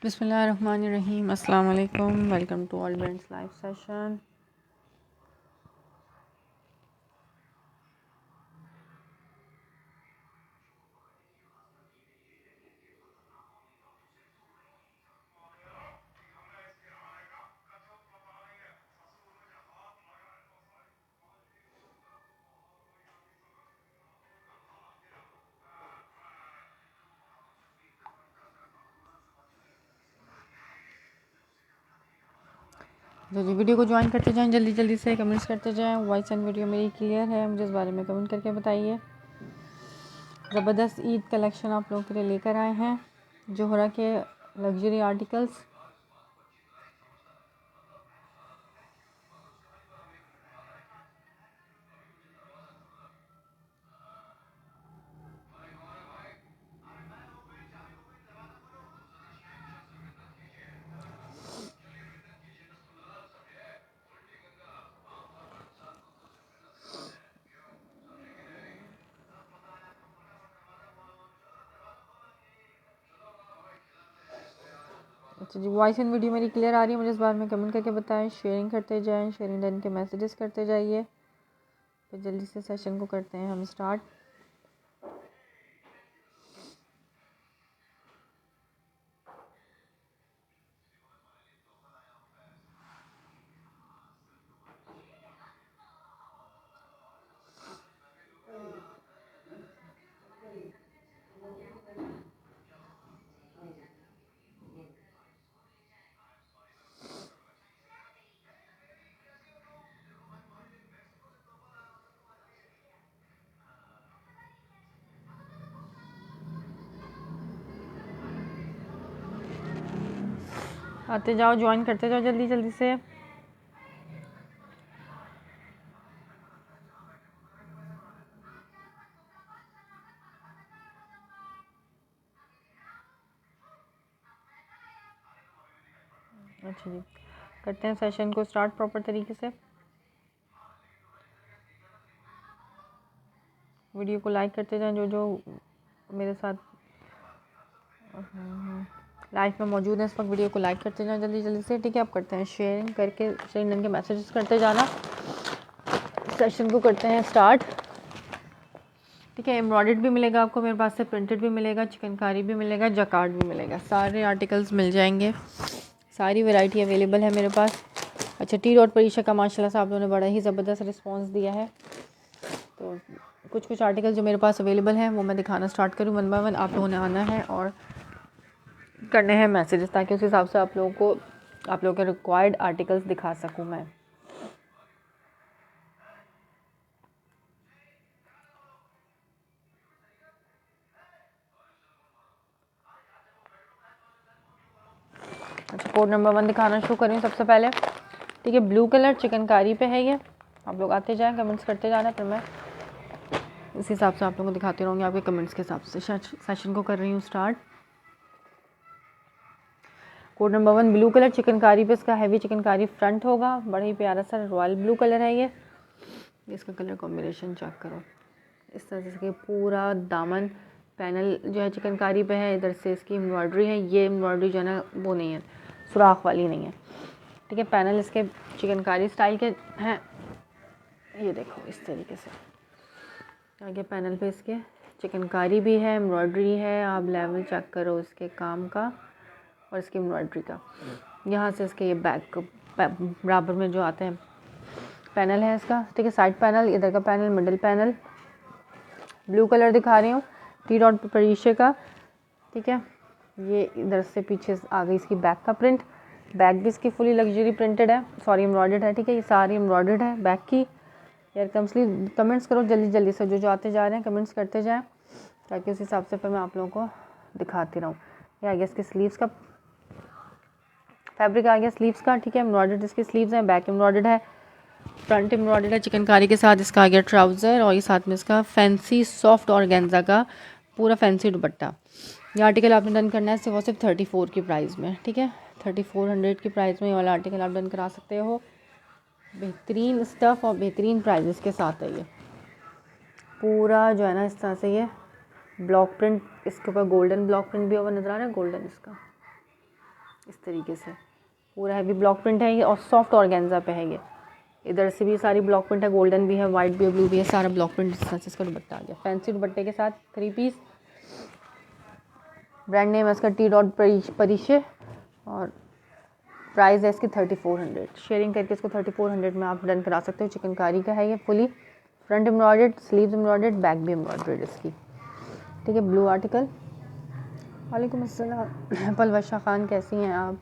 बिस्मिल्लाहिर्रहमानिर्रहीम। अस्सलाम वालेकुम। Welcome to all brands live session. तो जी वीडियो को ज्वाइन करते जाएं, जल्दी जल्दी से कमेंट्स करते जाएं। वॉइस एंड वीडियो मेरी क्लियर है, मुझे इस बारे में कमेंट करके बताइए। ज़बरदस्त ईद कलेक्शन आप लोगों के लिए लेकर आए हैं, जोहरा के लग्जरी आर्टिकल्स। अच्छा जी, वॉइस एंड वीडियो मेरी क्लियर आ रही है, मुझे इस बारे में कमेंट करके बताएं। शेयरिंग करते जाएं, शेयरिंग डन के मैसेजेस करते जाइए। फिर जल्दी से सेशन को करते हैं हम स्टार्ट। आते जाओ, ज्वाइन करते जाओ जल्दी जल्दी से। अच्छा जी, करते हैं सेशन को स्टार्ट प्रॉपर तरीके से। वीडियो को लाइक करते जाएं, जो जो मेरे साथ लाइव में मौजूद है इस वक्त वीडियो को लाइक करते जाएं जल्दी जल्दी से। ठीक है, आप करते हैं शेयरिंग करके, शेयरिंग डन के मैसेजेस करते जाना। सेशन को करते हैं स्टार्ट। ठीक है, एम्ब्रॉयडर्ड भी मिलेगा आपको मेरे पास से, प्रिंटेड भी मिलेगा, चिकनकारी भी मिलेगा, जकार्ड भी मिलेगा, सारे आर्टिकल्स मिल जाएंगे। सारी वैरायटी अवेलेबल है मेरे पास। अच्छा, टी डॉट परीशा का माशाल्लाह से आप लोगों ने बड़ा ही ज़बरदस्त रिस्पॉन्स दिया है। तो कुछ आर्टिकल जो मेरे पास अवेलेबल हैं वो मैं दिखाना स्टार्ट करूँ वन बाय वन। आप लोगों ने आना है और करने हैं मैसेजेस, ताकि उस हिसाब से आप लोगों के रिक्वायर्ड आर्टिकल्स दिखा सकूँ मैं। अच्छा, कोड नंबर 1 दिखाना शुरू करें सबसे पहले। ठीक है, ब्लू कलर चिकनकारी पे है ये। आप लोग आते जाएं, कमेंट्स करते जाना, फिर मैं इस हिसाब से आप लोगों को दिखाते रहूँगी आपके कमेंट्स के हिसाब से। सेशन को कर रही हूँ start. Code number 1 blue colour chikankari पे, इसका हैवी चिकनकारी फ्रंट होगा, बड़ा ही प्यारा सा रॉयल ब्लू कलर है ये। इसका कलर कॉम्बिनेशन चेक करो, इस तरह से पूरा दामन पैनल जो है चिकनकारी पे है। इधर से इसकी एम्ब्रॉयडरी है, ये एम्ब्रॉयडरी जो है ना वो नहीं है, सुराख वाली नहीं है। ठीक है, पैनल इसके चिकनकारी स्टाइल के हैं। ये देखो इस तरीके से आगे पैनल पे इसके चिकनकारी भी है, एम्ब्रॉयडरी है। आप लेवल चेक करो इसके काम का और इसकी एम्ब्रॉयडरी का। यहाँ से इसके ये बैक बराबर में जो आते हैं पैनल है इसका। ठीक है, साइड पैनल, इधर का panel, middle panel. Blue colour दिखा रही हूँ, टी डॉट परीशे का। ठीक है, ये इधर से पीछे आ गई इसकी बैक का प्रिंट। बैक भी इसकी फुली लग्जरी प्रिंटेड है, सॉरी एम्ब्रॉयडर्ड है। ठीक है, ये सारी एम्ब्रॉयडर्ड है बैक की। यार कमेंट्स करो जल्दी जल्दी से, जो जो आते जा रहे हैं कमेंट्स करते जाएं, ताकि उस हिसाब से फिर मैं आप लोगों को दिखाती रहूँ। ये आ गया इसके स्लीव्स का फैब्रिक, आ गया स्लीव्स का। ठीक है, एम्ब्रॉयडर्ड इसकी स्लीव्स हैं, बैक एम्ब्रॉयडर्ड है, फ्रंट एम्ब्रॉयडर्ड है चिकनकारी के साथ। इसका आ गया ट्राउज़र और ये साथ में इसका फैंसी सॉफ्ट ऑर्गेन्जा का पूरा फैंसी दुपट्टा। ये आर्टिकल आपने डन करना है सिर्फ 34 की प्राइस में। ठीक है, 3400 की प्राइस में ये वाला आर्टिकल आप डन करा सकते हो। बेहतरीन स्टफ़ और बेहतरीन प्राइजेस के साथ है ये पूरा जो है ना। इस तरह से ये ब्लॉक प्रिंट, इसके ऊपर गोल्डन ब्लॉक प्रिंट भी ओवर नज़र आ रहा है, गोल्डन इसका। इस तरीके से पूरा हैवी ब्लॉक प्रिंट है ये और सॉफ्ट ऑर्गेन्जा पे है ये। इधर से भी सारी ब्लॉक प्रिंट है, गोल्डन भी है, वाइट भी है, ब्लू भी है, सारा ब्लॉक प्रिंट इस तरह से इसका दुपट्टा आ गया। फैंसी दुपट्टे के साथ 3 पीस। ब्रांड नेम है इसका टी डॉट परिशे और प्राइस है इसकी 3400। शेयरिंग करके इसको 3400 में आप डन करा सकते हो। चिकनकारी का है ये, fully front embroidered, sleeves embroidered, back भी एम्ब्रॉयडर्ड इसकी, ठीक है। Blue article. वालेकुम अस्सलाम पलवशा खान, कैसी हैं आप?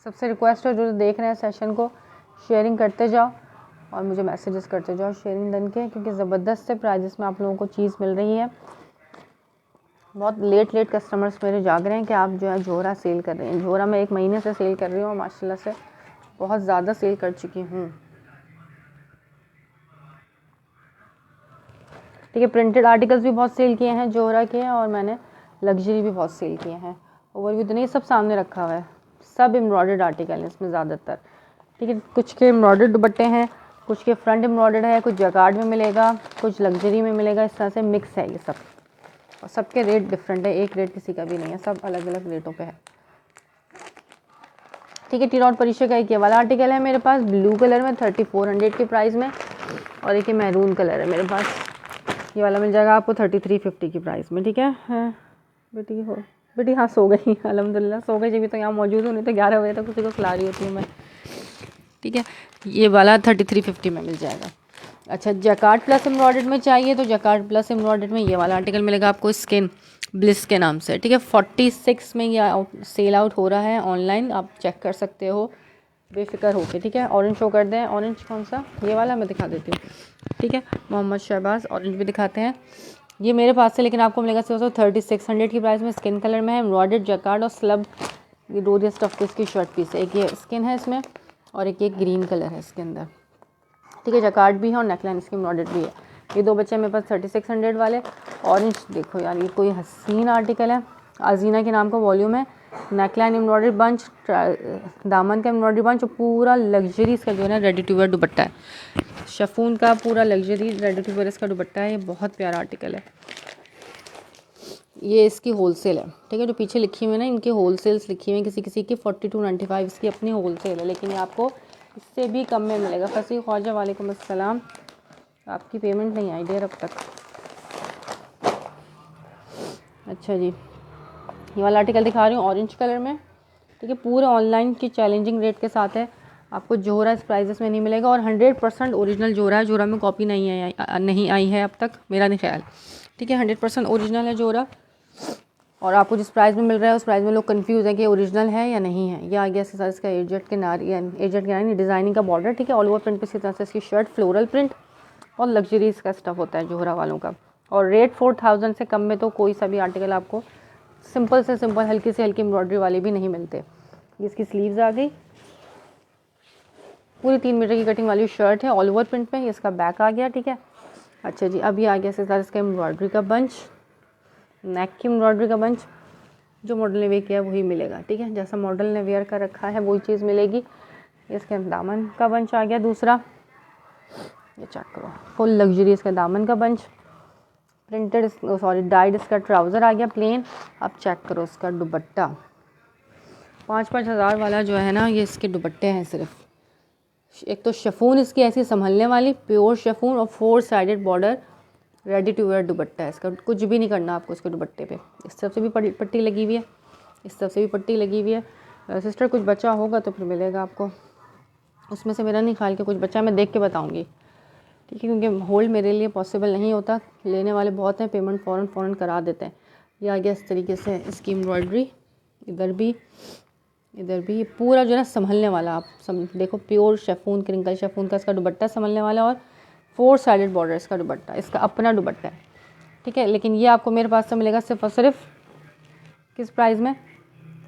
सबसे रिक्वेस्ट है जो देख रहे हैं सेशन को शेयरिंग करते जाओ और मुझे मैसेजेस करते जाओ शेयरिंग डन के, क्योंकि ज़बरदस्त से प्राइजेस में आप लोगों को चीज़ मिल रही है। बहुत लेट कस्टमर्स मेरे जाग रहे हैं कि आप जो है जोहरा सेल कर रहे हैं। जोहरा मैं 1 महीने से सेल कर रही हूँ और माशाल्लाह से बहुत ज़्यादा सेल कर चुकी हूँ, ठीक है। प्रिंटेड आर्टिकल्स भी बहुत सेल किए हैं जोहरा के और मैंने लग्जरी भी बहुत सेल किए हैं। ओवरव्यू तो नहीं, सब सामने रखा हुआ है, सब एम्ब्रॉयडर्ड आर्टिकल हैं इसमें ज़्यादातर, ठीक है। कुछ के एम्ब्रॉयडर्ड दुपट्टे हैं, कुछ के फ्रंट एम्ब्रॉयडर्ड है, कुछ जकार्ड में मिलेगा, कुछ लग्जरी में मिलेगा, इस तरह से मिक्स है ये सब। और सबके रेट डिफरेंट है, एक रेट किसी का भी नहीं है, सब अलग अलग रेटों पे है, ठीक है। टी डॉट परिशे का एक ये वाला आर्टिकल है मेरे पास ब्लू कलर में 3400 के प्राइस में, और एक ये मैरून कलर है मेरे पास, ये वाला मिल जाएगा आपको 3350 की प्राइस में, ठीक है। बेटी हाँ सो गई, अल्हम्दुलिल्लाह सो गई, जब तो यहाँ मौजूद हूँ, नहीं तो 11 बजे तक किसी को खिला रही होती हूँ मैं, ठीक है। ये वाला 3350 में मिल जाएगा। अच्छा, जकार्ड प्लस एम्ब्रॉयडर्ड में चाहिए तो जकार्ड प्लस एम्ब्रॉयडर्ड में ये वाला आर्टिकल मिलेगा आपको स्किन ब्लिस के नाम से, ठीक है। 46 में ये सेल आउट हो रहा है ऑनलाइन, आप चेक कर सकते हो बेफिक्र होके, ठीक है। ऑरेंज शो कर दें, ऑरेंज कौन सा, ये वाला मैं दिखा देती हूँ, ठीक है। मोहम्मद शहबाज ऑरेंज भी दिखाते हैं, ये मेरे पास से, लेकिन आपको मिलेगा सिर्फ 3600 की प्राइस में। स्किन कलर में है, एम्ब्रॉयडर्ड जकार्ड और स्लब, ये 2 स्टफ के इसकी शर्ट पीस है, एक ये स्किन है इसमें और एक ये ग्रीन कलर है इसके अंदर, ठीक है। जकार्ड भी है और नेकलाइन इसकी एम्ब्रॉयडर्ड भी है। ये 2 बच्चे मेरे पास 3600 वाले। ऑरेंज देखो यार, ये कोई हसीन आर्टिकल है, आजीना के नाम का वॉल्यूम है, नेकलाइन एम्ब्रॉयडर्ड बंच, दामन का एम्ब्रॉयडर्ड बंच और पूरा लग्जरी इसका जो है ना रेडी टू वेयर दुपट्टा है, शफून का पूरा लग्जरी रेडी टू वेयर इसका दुपट्टा है। ये बहुत प्यारा आर्टिकल है, ये इसकी होलसेल है, ठीक है। जो पीछे लिखी हुई है ना, इनकी होलसेल्स लिखी हुई है, किसी किसी की 4295 इसकी अपनी होलसेल है, लेकिन ये आपको इससे भी कम में मिलेगा। फसी ख्वाजा वालेकुम अस्सलाम, आपकी पेमेंट नहीं आई देर अब तक। अच्छा जी, ये वाला आर्टिकल दिखा रही हूँ ऑरेंज कलर में, ठीक है। पूरे ऑनलाइन की चैलेंजिंग रेट के साथ है, आपको जोहरा इस प्राइजेस में नहीं मिलेगा और 100% ओरिजिनल जोहरा है। जोहरा में कॉपी नहीं आई है अब तक, मेरा नहीं ख्याल, ठीक है। 100% ओरिजिनल है जोहरा, और आपको जिस प्राइस में मिल रहा है उस प्राइस में लोग कंफ्यूज है कि ओरिजिनल है या नहीं है। ये आ गया इसके साथ इसका एजेड के नारी डिज़ाइनिंग का बॉर्डर, ठीक है। ऑल ओवर प्रिंट पे इसी तरह से इसकी शर्ट फ्लोरल प्रिंट और लग्जरी इसका स्टफ होता है जोहरा वालों का। और रेट 4000 से कम में तो कोई सा भी आर्टिकल आपको सिंपल से सिंपल हल्की से हल्की एम्ब्रॉयडरी वाले भी नहीं मिलते। ये इसकी स्लीव्स आ गई, पूरी 3 मीटर की कटिंग वाली शर्ट है ऑल ओवर प्रिंट में, इसका बैक आ गया, ठीक है। अच्छा जी, अब ये आ गया इसके साथ इसका एम्ब्रॉयडरी का बंच, नेक की एम्ब्रॉयडरी का बंच, जो मॉडल ने वेयर किया वही मिलेगा, ठीक है। जैसा मॉडल ने वेयर कर रखा है वही चीज़ मिलेगी। इसके दामन का बंच आ गया दूसरा, ये चेक करो, फुल लग्जरी इसका दामन का बंच, प्रिंटेड डाइड इसका ट्राउज़र आ गया प्लेन। अब चेक करो इसका दुपट्टा, 5-5 हज़ार वाला जो है ना, ये इसके दुपट्टे हैं सिर्फ। एक तो शफून इसकी ऐसी संभलने वाली प्योर शफून और 4 sided border ready to wear दुपट्टा है इसका, कुछ भी नहीं करना आपको इसके दुपट्टे पे। इस तरफ से भी पट्टी लगी हुई है, इस तरफ से भी पट्टी लगी हुई है। सिस्टर कुछ बचा होगा तो फिर मिलेगा आपको, उसमें से मेरा नहीं ख्याल कि कुछ बचा, मैं देख के बताऊँगी, ठीक है, क्योंकि होल्ड मेरे लिए पॉसिबल नहीं होता, लेने वाले बहुत हैं, पेमेंट फ़ौरन करा देते हैं। ये आ गया इस तरीके से इसकी एम्ब्रॉयडरी, इधर भी ये पूरा जो है ना संभलने वाला, आप देखो प्योर शेफून क्रिंकल शेफून का इसका दुपट्टा संभलने वाला और 4 साइडेड बॉर्डर इसका दुपट्टा, इसका अपना दुपट्टा है, ठीक है। लेकिन ये आपको मेरे पास से मिलेगा सिर्फ और सिर्फ किस प्राइस में,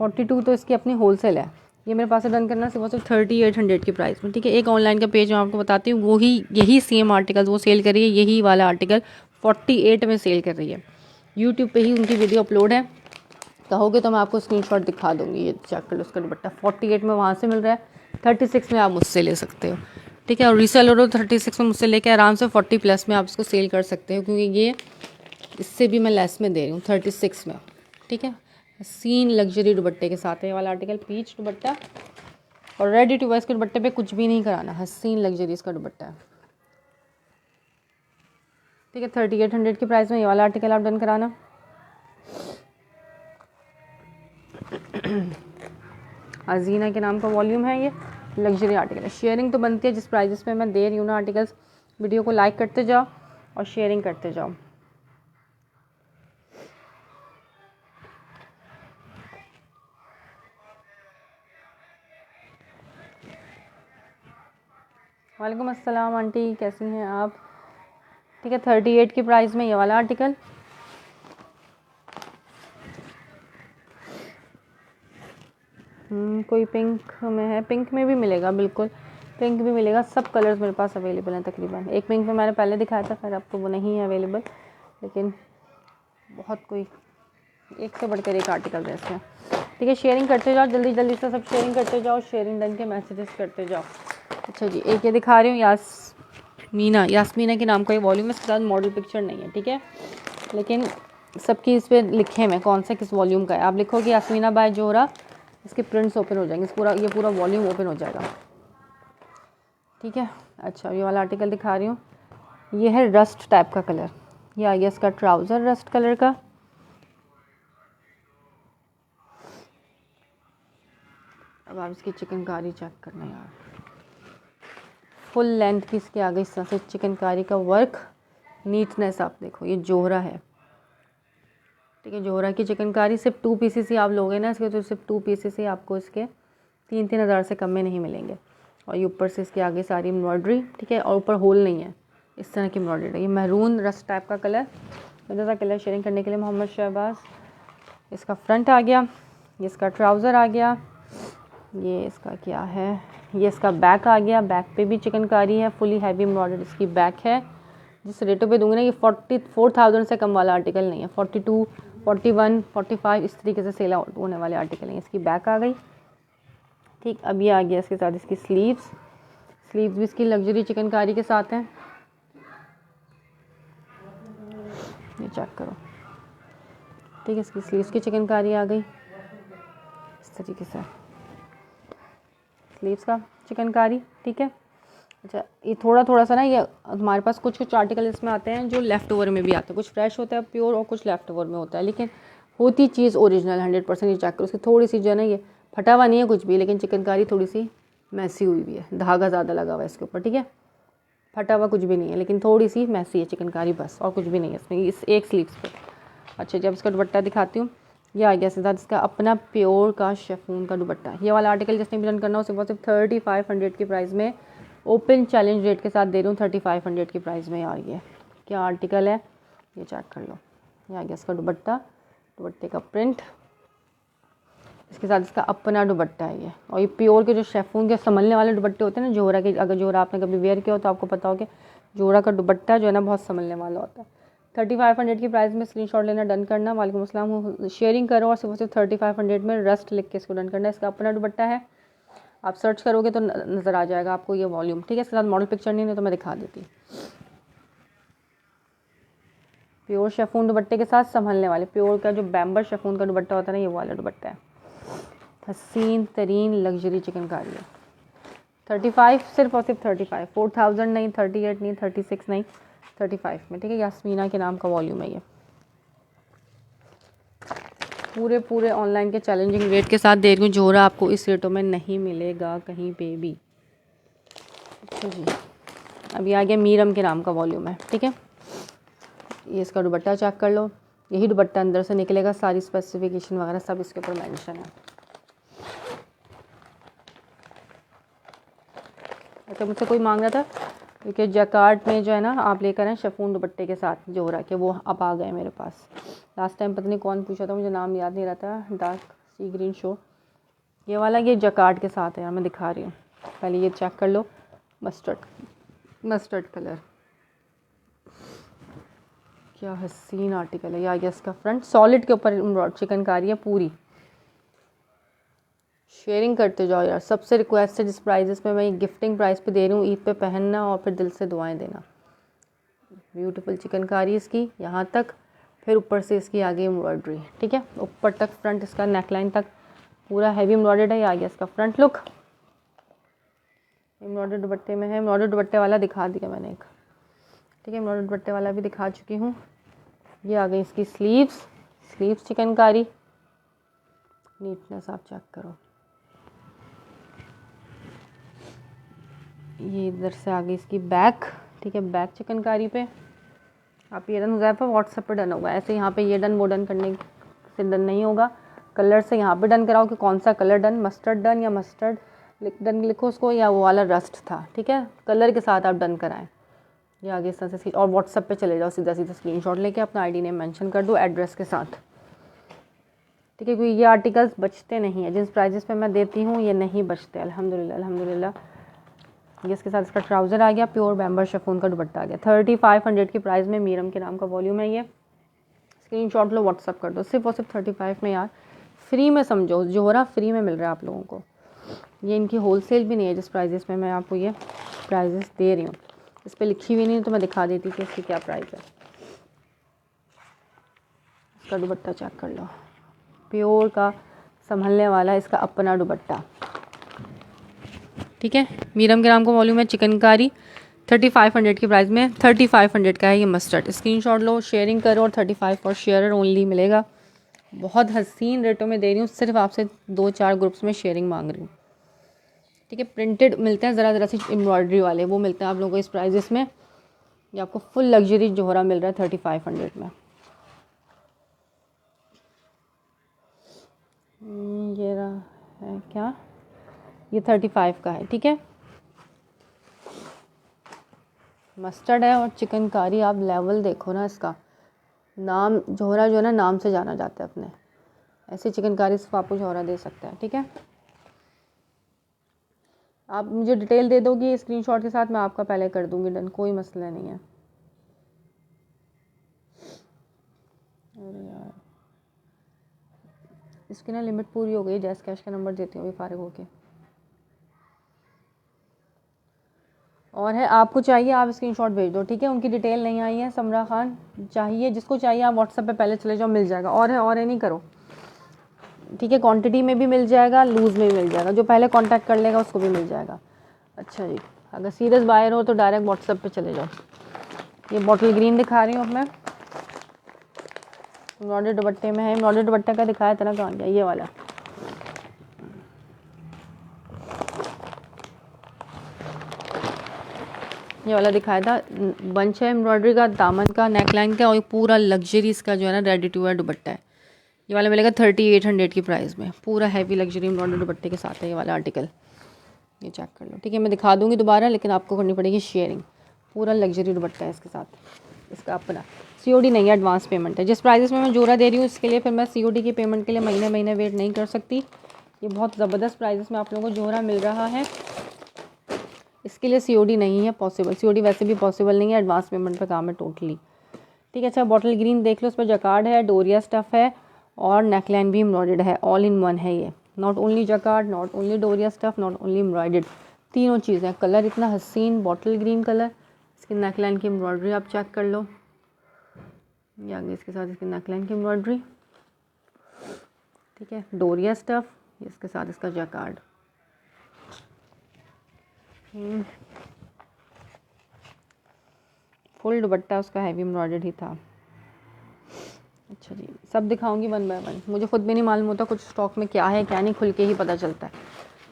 42 तो इसकी अपनी होलसेल है, ये मेरे पास से डन करना सिर्फ और सिर्फ 3800 की प्राइस में, ठीक है। एक ऑनलाइन का पेज मैं आपको बताती हूँ, वो ही यही सेम आर्टिकल वो सेल कर रही है, यही वाला आर्टिकल 48 में सेल कर रही है, यूट्यूब पे ही उनकी वीडियो अपलोड है, कहोगे तो मैं आपको स्क्रीनशॉट दिखा दूँगी। ये चेक कर लो, उसका दुपट्टा 48 में वहाँ से मिल रहा है, 36 में आप मुझसे ले सकते हो, ठीक है। और रीसेलर हो 36 में मुझसे लेके आराम से 40+ में आप इसको सेल कर सकते हो, क्योंकि ये इससे भी मैं लेस में दे रही हूँ 36 में, ठीक है। हसीन लग्जरी दुपट्टे के साथ है ये वाला आर्टिकल, पीच दुपट्टा और रेडी टू वेयर। इसके दुपट्टे पे कुछ भी नहीं कराना, हसीन लग्जरी इसका दुपट्टा है। ठीक है, 3800 की प्राइस में ये वाला आर्टिकल आप डन कराना। अजीना के नाम का वॉल्यूम है ये, लग्जरी आर्टिकल है। शेयरिंग तो बनती है जिस प्राइजेस पे मैं दे रही हूँ ना आर्टिकल्स। वीडियो को लाइक करते जाओ और शेयरिंग करते जाओ। वालेकुम अस्सलाम आंटी, कैसी हैं आप? ठीक है, 38 की प्राइस में ये वाला आर्टिकल। कोई पिंक में है, पिंक में भी मिलेगा, बिल्कुल पिंक भी मिलेगा। सब कलर्स मेरे पास अवेलेबल हैं तकरीबन। एक पिंक में मैंने पहले दिखाया था, फिर अब तो वो नहीं है अवेलेबल, लेकिन बहुत कोई एक से बढ़कर एक आर्टिकल है इसमें। ठीक है, शेयरिंग करते जाओ, जल्दी जल्दी से सब शेयरिंग करते जाओ, शेयरिंग डन के मैसेजेस करते जाओ। अच्छा जी, एक ये दिखा रही हूँ यास्मीना के नाम का ये वॉल्यूम है। इसके साथ मॉडल पिक्चर नहीं है, ठीक है, लेकिन सबकी इस पर लिखे हुए कौन सा किस वॉल्यूम का है। आप लिखोगे यास्मीना बाय जोहरा, इसके प्रिंट्स ओपन हो जाएंगे, ये पूरा वॉल्यूम ओपन हो जाएगा। ठीक है, अच्छा ये वाला आर्टिकल दिखा रही हूँ। ये है रस्ट टाइप का कलर, ये आ गया इसका ट्राउज़र रस्ट कलर का। अब आप इसकी चिकनकारी चेक करना यार, फुल लेंथ की इसके आगे इस तरह से चिकनकारी का वर्क, नीटनेस आप देखो, ये जोहरा है। ठीक है, जोहरा की चिकनकारी सिर्फ 2 पीसेस ही आप लोगे ना इसके, तो सिर्फ 2 पीसेस ही आपको इसके 3-3 हज़ार से कम में नहीं मिलेंगे। और ये ऊपर से इसके आगे सारी एम्ब्रॉयडरी, ठीक है, और ऊपर होल नहीं है, इस तरह की एम्ब्रॉयडरी है। ये महरून रस्ट टाइप का कलर, ज़्यादा कलर शेयरिंग करने के लिए मोहम्मद शहबाज। इसका फ्रंट आ गया, ये इसका ट्राउज़र आ गया, ये इसका क्या है, ये इसका बैक आ गया। बैक पे भी चिकनकारी है, फुली हैवी एम्ब्रॉयडर्ड इसकी बैक है। जिस रेटों पे दूंगी ना, ये 44,000 से कम वाला आर्टिकल नहीं है। 42, 41, 45 इस तरीके से सेल आउट होने वाले आर्टिकल हैं। इसकी बैक आ गई। ठीक, अब ये आ गया इसके साथ इसकी स्लीव्स भी इसकी लग्जरी चिकनकारी के साथ हैं। ये चेक करो, ठीक है, इसकी स्लीव्स की चिकनकारी आ गई इस तरीके से, स्लीव्स का चिकनकारी। ठीक है, अच्छा ये थोड़ा सा ना, ये हमारे पास कुछ आर्टिकल इसमें आते हैं जो लेफ़्ट ओवर में भी आते हैं, कुछ फ्रेश होता है प्योर और कुछ लेफ़्ट ओवर में होता है, लेकिन होती चीज़ ओरिजिनल 100%। ये चेक करो, उसकी थोड़ी सी जो है ना, ये फटा हुआ नहीं है कुछ भी, लेकिन चिकनकारी थोड़ी सी मैसी हुई हुई है, धागा ज़्यादा लगा हुआ है इसके ऊपर। ठीक है, फटा हुआ कुछ भी नहीं है, लेकिन थोड़ी सी मैसी है चिकनकारी, बस, और कुछ भी नहीं है इसमें, इस एक स्लीव्स पे। अच्छा, जब इसका दुपट्टा दिखाती हूँ, ये आ गया सीधा इसका अपना प्योर का शेफून का दुपट्टा। ये वाला आर्टिकल जिसने भी रन करना हो सिर्फ 3500 की प्राइस में, ओपन चैलेंज रेट के साथ दे रही हूँ 3500 की प्राइस में यार। ये क्या आर्टिकल है, ये चेक कर लो। ये आ गया इसका दुपट्टा, दुपट्टे का प्रिंट, इसके साथ इसका अपना दुपट्टा है ये। और ये प्योर के जो शेफून के संभलने वाले दुपट्टे होते हैं ना जोहरा के, अगर जोहरा आपने कभी वेयर किया हो तो आपको पता हो कि जोहरा का दुपट्टा जो है ना बहुत संभलने वाला होता है। 3500 की प्राइस में स्क्रीनशॉट लेना, डन करना। वालेकुम अस्सलाम, शेयरिंग करो और सिर्फ 3500 में रस्ट लिख के इसको डन करना। इसका अपना दुपट्टा है, आप सर्च करोगे तो नज़र आ जाएगा आपको ये वॉल्यूम। ठीक है, इसके साथ मॉडल पिक्चर नहीं है तो मैं दिखा देती। प्योर शेफून दुपट्टे के साथ संभलने वाले, प्योर का जो बैम्बर शेफून का दुपट्टा होता है ना, ये वाला दुपट्टा है। हसीन तरीन लग्जरी चिकनकारी है। 35 सिर्फ और सिर्फ 35, 4000 नहीं, 38 नहीं, 36 नहीं, 35 में। ठीक है, यास्मीना के नाम का वॉल्यूम है ये। पूरे ऑनलाइन के चैलेंजिंग रेट के साथ दे रही हूँ। जोहरा आपको इस रेटों में नहीं मिलेगा कहीं पे भी। अच्छा जी, अभी आ गया मीरम के नाम का वॉल्यूम है। ठीक है, ये इसका दुपट्टा चेक कर लो, यही दुपट्टा अंदर से निकलेगा, सारी स्पेसिफिकेशन वगैरह सब इसके ऊपर मेंशन है। अच्छा, मुझसे कोई मांग रहा था क्योंकि जैकार्ड में जो है ना आप लेकर आए शेफून दुपट्टे के साथ जोहरा के, वो अब आ गए मेरे पास। लास्ट टाइम पता नहीं कौन पूछा था, मुझे नाम याद नहीं रहता। डार्क सी ग्रीन शो, ये वाला, ये जैकार्ड के साथ है यार, मैं दिखा रही हूँ। पहले ये चेक कर लो, मस्टर्ड कलर, क्या हसीन आर्टिकल है। ये आ गया इसका फ्रंट, सॉलिड के ऊपर चिकनकारी है पूरी। शेयरिंग करते जाओ यार, सबसे रिक्वेस्ट है जिस प्राइजेस पे मैं गिफ्टिंग प्राइस पे दे रही हूँ, ईद पे पहनना और फिर दिल से दुआएं देना। ब्यूटीफुल चिकनकारी इसकी यहाँ तक, फिर ऊपर से इसकी आगे एम्ब्रॉयडरी, ठीक है, ऊपर तक फ्रंट इसका नेकलाइन तक पूरा हैवी एम्ब्रॉयडर्ड है। ये आ गया इसका फ्रंट लुक, एम्ब्रॉयडर्ड दुपट्टे में है। एम्ब्रॉयडर्ड दुपट्टे वाला दिखा दिया मैंने एक, ठीक है, एम्ब्रॉयडर्ड दुपट्टे वाला भी दिखा चुकी हूँ। ये आ गई इसकी स्लीव्स चिकनकारी, नीटनेस आप चेक करो। ये इधर से आ गई इसकी बैक, ठीक है, बैक चिकनकारी पे। आप ये डन हुज़ैफा व्हाट्सएप पे डन होगा, ऐसे यहाँ पे ये डन वो डन करने से डन नहीं होगा। कलर से यहाँ पे डन कराओ कि कौन सा कलर डन, मस्टर्ड डन या मस्टर्ड डन लिखो उसको, या वो वाला रस्ट था, ठीक है, कलर के साथ आप डन कराएं। ये आगे इस तरह से और व्हाट्सएप पे चले जाओ, सीधा स्क्रीनशॉट लेके अपना आईडी नेम मेंशन कर दो एड्रेस के साथ, ठीक है, क्योंकि ये आर्टिकल्स बचते नहीं है, जिस प्राइजेस पे मैं देती हूँ ये नहीं बचते, अल्हम्दुलिल्लाह। ये इसके साथ इसका ट्राउज़र आ गया, प्योर बैम्बर शिफॉन का दुपट्टा आ गया। 3500 की प्राइस में मीरम के नाम का वॉल्यूम है। ये स्क्रीनशॉट लो, व्हाट्सअप कर दो, सिर्फ और सिर्फ 35 में यार, फ्री में समझो, जोहरा फ्री में मिल रहा है आप लोगों को। ये इनकी होलसेल भी नहीं है जिस प्राइजेस में मैं आपको ये प्राइजेस दे रही हूँ, इस पर लिखी हुई नहीं तो मैं दिखा देती कि इसकी क्या प्राइस है। इसका दुपट्टा चेक कर लो, प्योर का संभलने वाला इसका अपना दुपट्टा, ठीक है, मीरम के नाम का वॉल्यूम है, चिकनकारी, 3500 की प्राइस में। 3500 का है ये मस्टर्ड। स्क्रीनशॉट लो, शेयरिंग करो, और 35 फॉर शेयर ओनली मिलेगा। बहुत हसीन रेटों में दे रही हूँ, सिर्फ आपसे 2-4 ग्रुप्स में शेयरिंग मांग रही हूँ, ठीक है। प्रिंटेड मिलते हैं ज़रा सी एम्ब्रॉयडरी वाले, वो मिलते हैं आप लोगों को इस प्राइजेस में। ये आपको फुल लग्जरी जोहरा मिल रहा है 3500 में। ये रहा है क्या, ये 35 का है, ठीक है, मस्टर्ड है और चिकनकारी। आप लेवल देखो ना इसका, नाम जोहरा जो है ना नाम से जाना जाता है अपने, ऐसे चिकनकारी सिर्फ आपको जोहरा दे सकता है, ठीक है। आप मुझे डिटेल दे दोगी स्क्रीनशॉट के साथ, मैं आपका पहले कर दूंगी डन, कोई मसला नहीं है। अरे यार इसकी ना लिमिट पूरी हो गई, जैस कैश का नंबर देती हूँ फारिग होके। और है, आपको चाहिए आप स्क्रीनशॉट भेज दो, ठीक है। उनकी डिटेल नहीं आई है, समरा खान चाहिए, जिसको चाहिए आप व्हाट्सएप पे पहले चले जाओ, मिल जाएगा। और है नहीं करो, ठीक है, क्वांटिटी में भी मिल जाएगा, लूज़ में भी मिल जाएगा, जो पहले कांटेक्ट कर लेगा उसको भी मिल जाएगा। अच्छा जी, अगर सीरियस बायर हो तो डायरेक्ट व्हाट्सएप पे चले जाओ। ये बॉटल ग्रीन दिखा रही हूँ अब मैं, एम्ब्रॉयडर्ड दुपट्टे में है। एम्ब्रॉयडर्ड दुपट्टे का दिखाया था ना, कहाँ गया ये वाला, ये वाला दिखाया था, बंच है एम्ब्रॉयडरी का, दामन का, नेकलाइन का, और पूरा लग्जरी इसका जो है ना रेडी टू वेयर दुपट्टा है। ये वाला मिलेगा 3800 की प्राइस में, पूरा हैवी लग्जरी एम्ब्रॉयडरी दुपट्टे के साथ है ये वाला आर्टिकल। ये चेक कर लो, ठीक है, मैं दिखा दूंगी दोबारा, लेकिन आपको करनी पड़ेगी शेयरिंग। पूरा लग्जरी दुपट्टा है इसके साथ, इसका अपना COD नहीं है, एडवांस पेमेंट है। जिस प्राइस में मैं जोरा दे रही हूँ इसके लिए फिर मैं COD की पेमेंट के लिए महीने वेट नहीं कर सकती। ये बहुत ज़बरदस्त प्राइस में आप लोगों को जोरा मिल रहा है, इसके लिए COD नहीं है पॉसिबल। COD वैसे भी पॉसिबल नहीं है, एडवांस पेमेंट पे काम है टोटली, ठीक है। अच्छा, बॉटल ग्रीन देख लो, उस पर जकार्ड है, डोरिया स्टफ़ है, और नेकलाइन भी एम्ब्रॉयडर्ड है, ऑल इन वन है ये, not only jacquard, not only डोरिया स्टफ़, नॉट ओनली एम्ब्रॉयडर्ड, तीनों चीज़ें। कलर इतना हसीन बॉटल ग्रीन कलर, इसकी नेकलाइन की एम्ब्रॉयडरी आप चेक कर लो, ये आगे इसके साथ इसकी नेकलाइन की एम्ब्रॉयडरी, ठीक है, डोरिया स्टफ़, इसके साथ इसका जकार्ड। फुल दुपट्टा उसका हैवी एम्ब्रॉयडर्ड ही था। अच्छा जी, सब दिखाऊंगी 1 बाय 1, मुझे खुद भी नहीं मालूम होता कुछ स्टॉक में क्या है क्या नहीं, खुल के ही पता चलता है।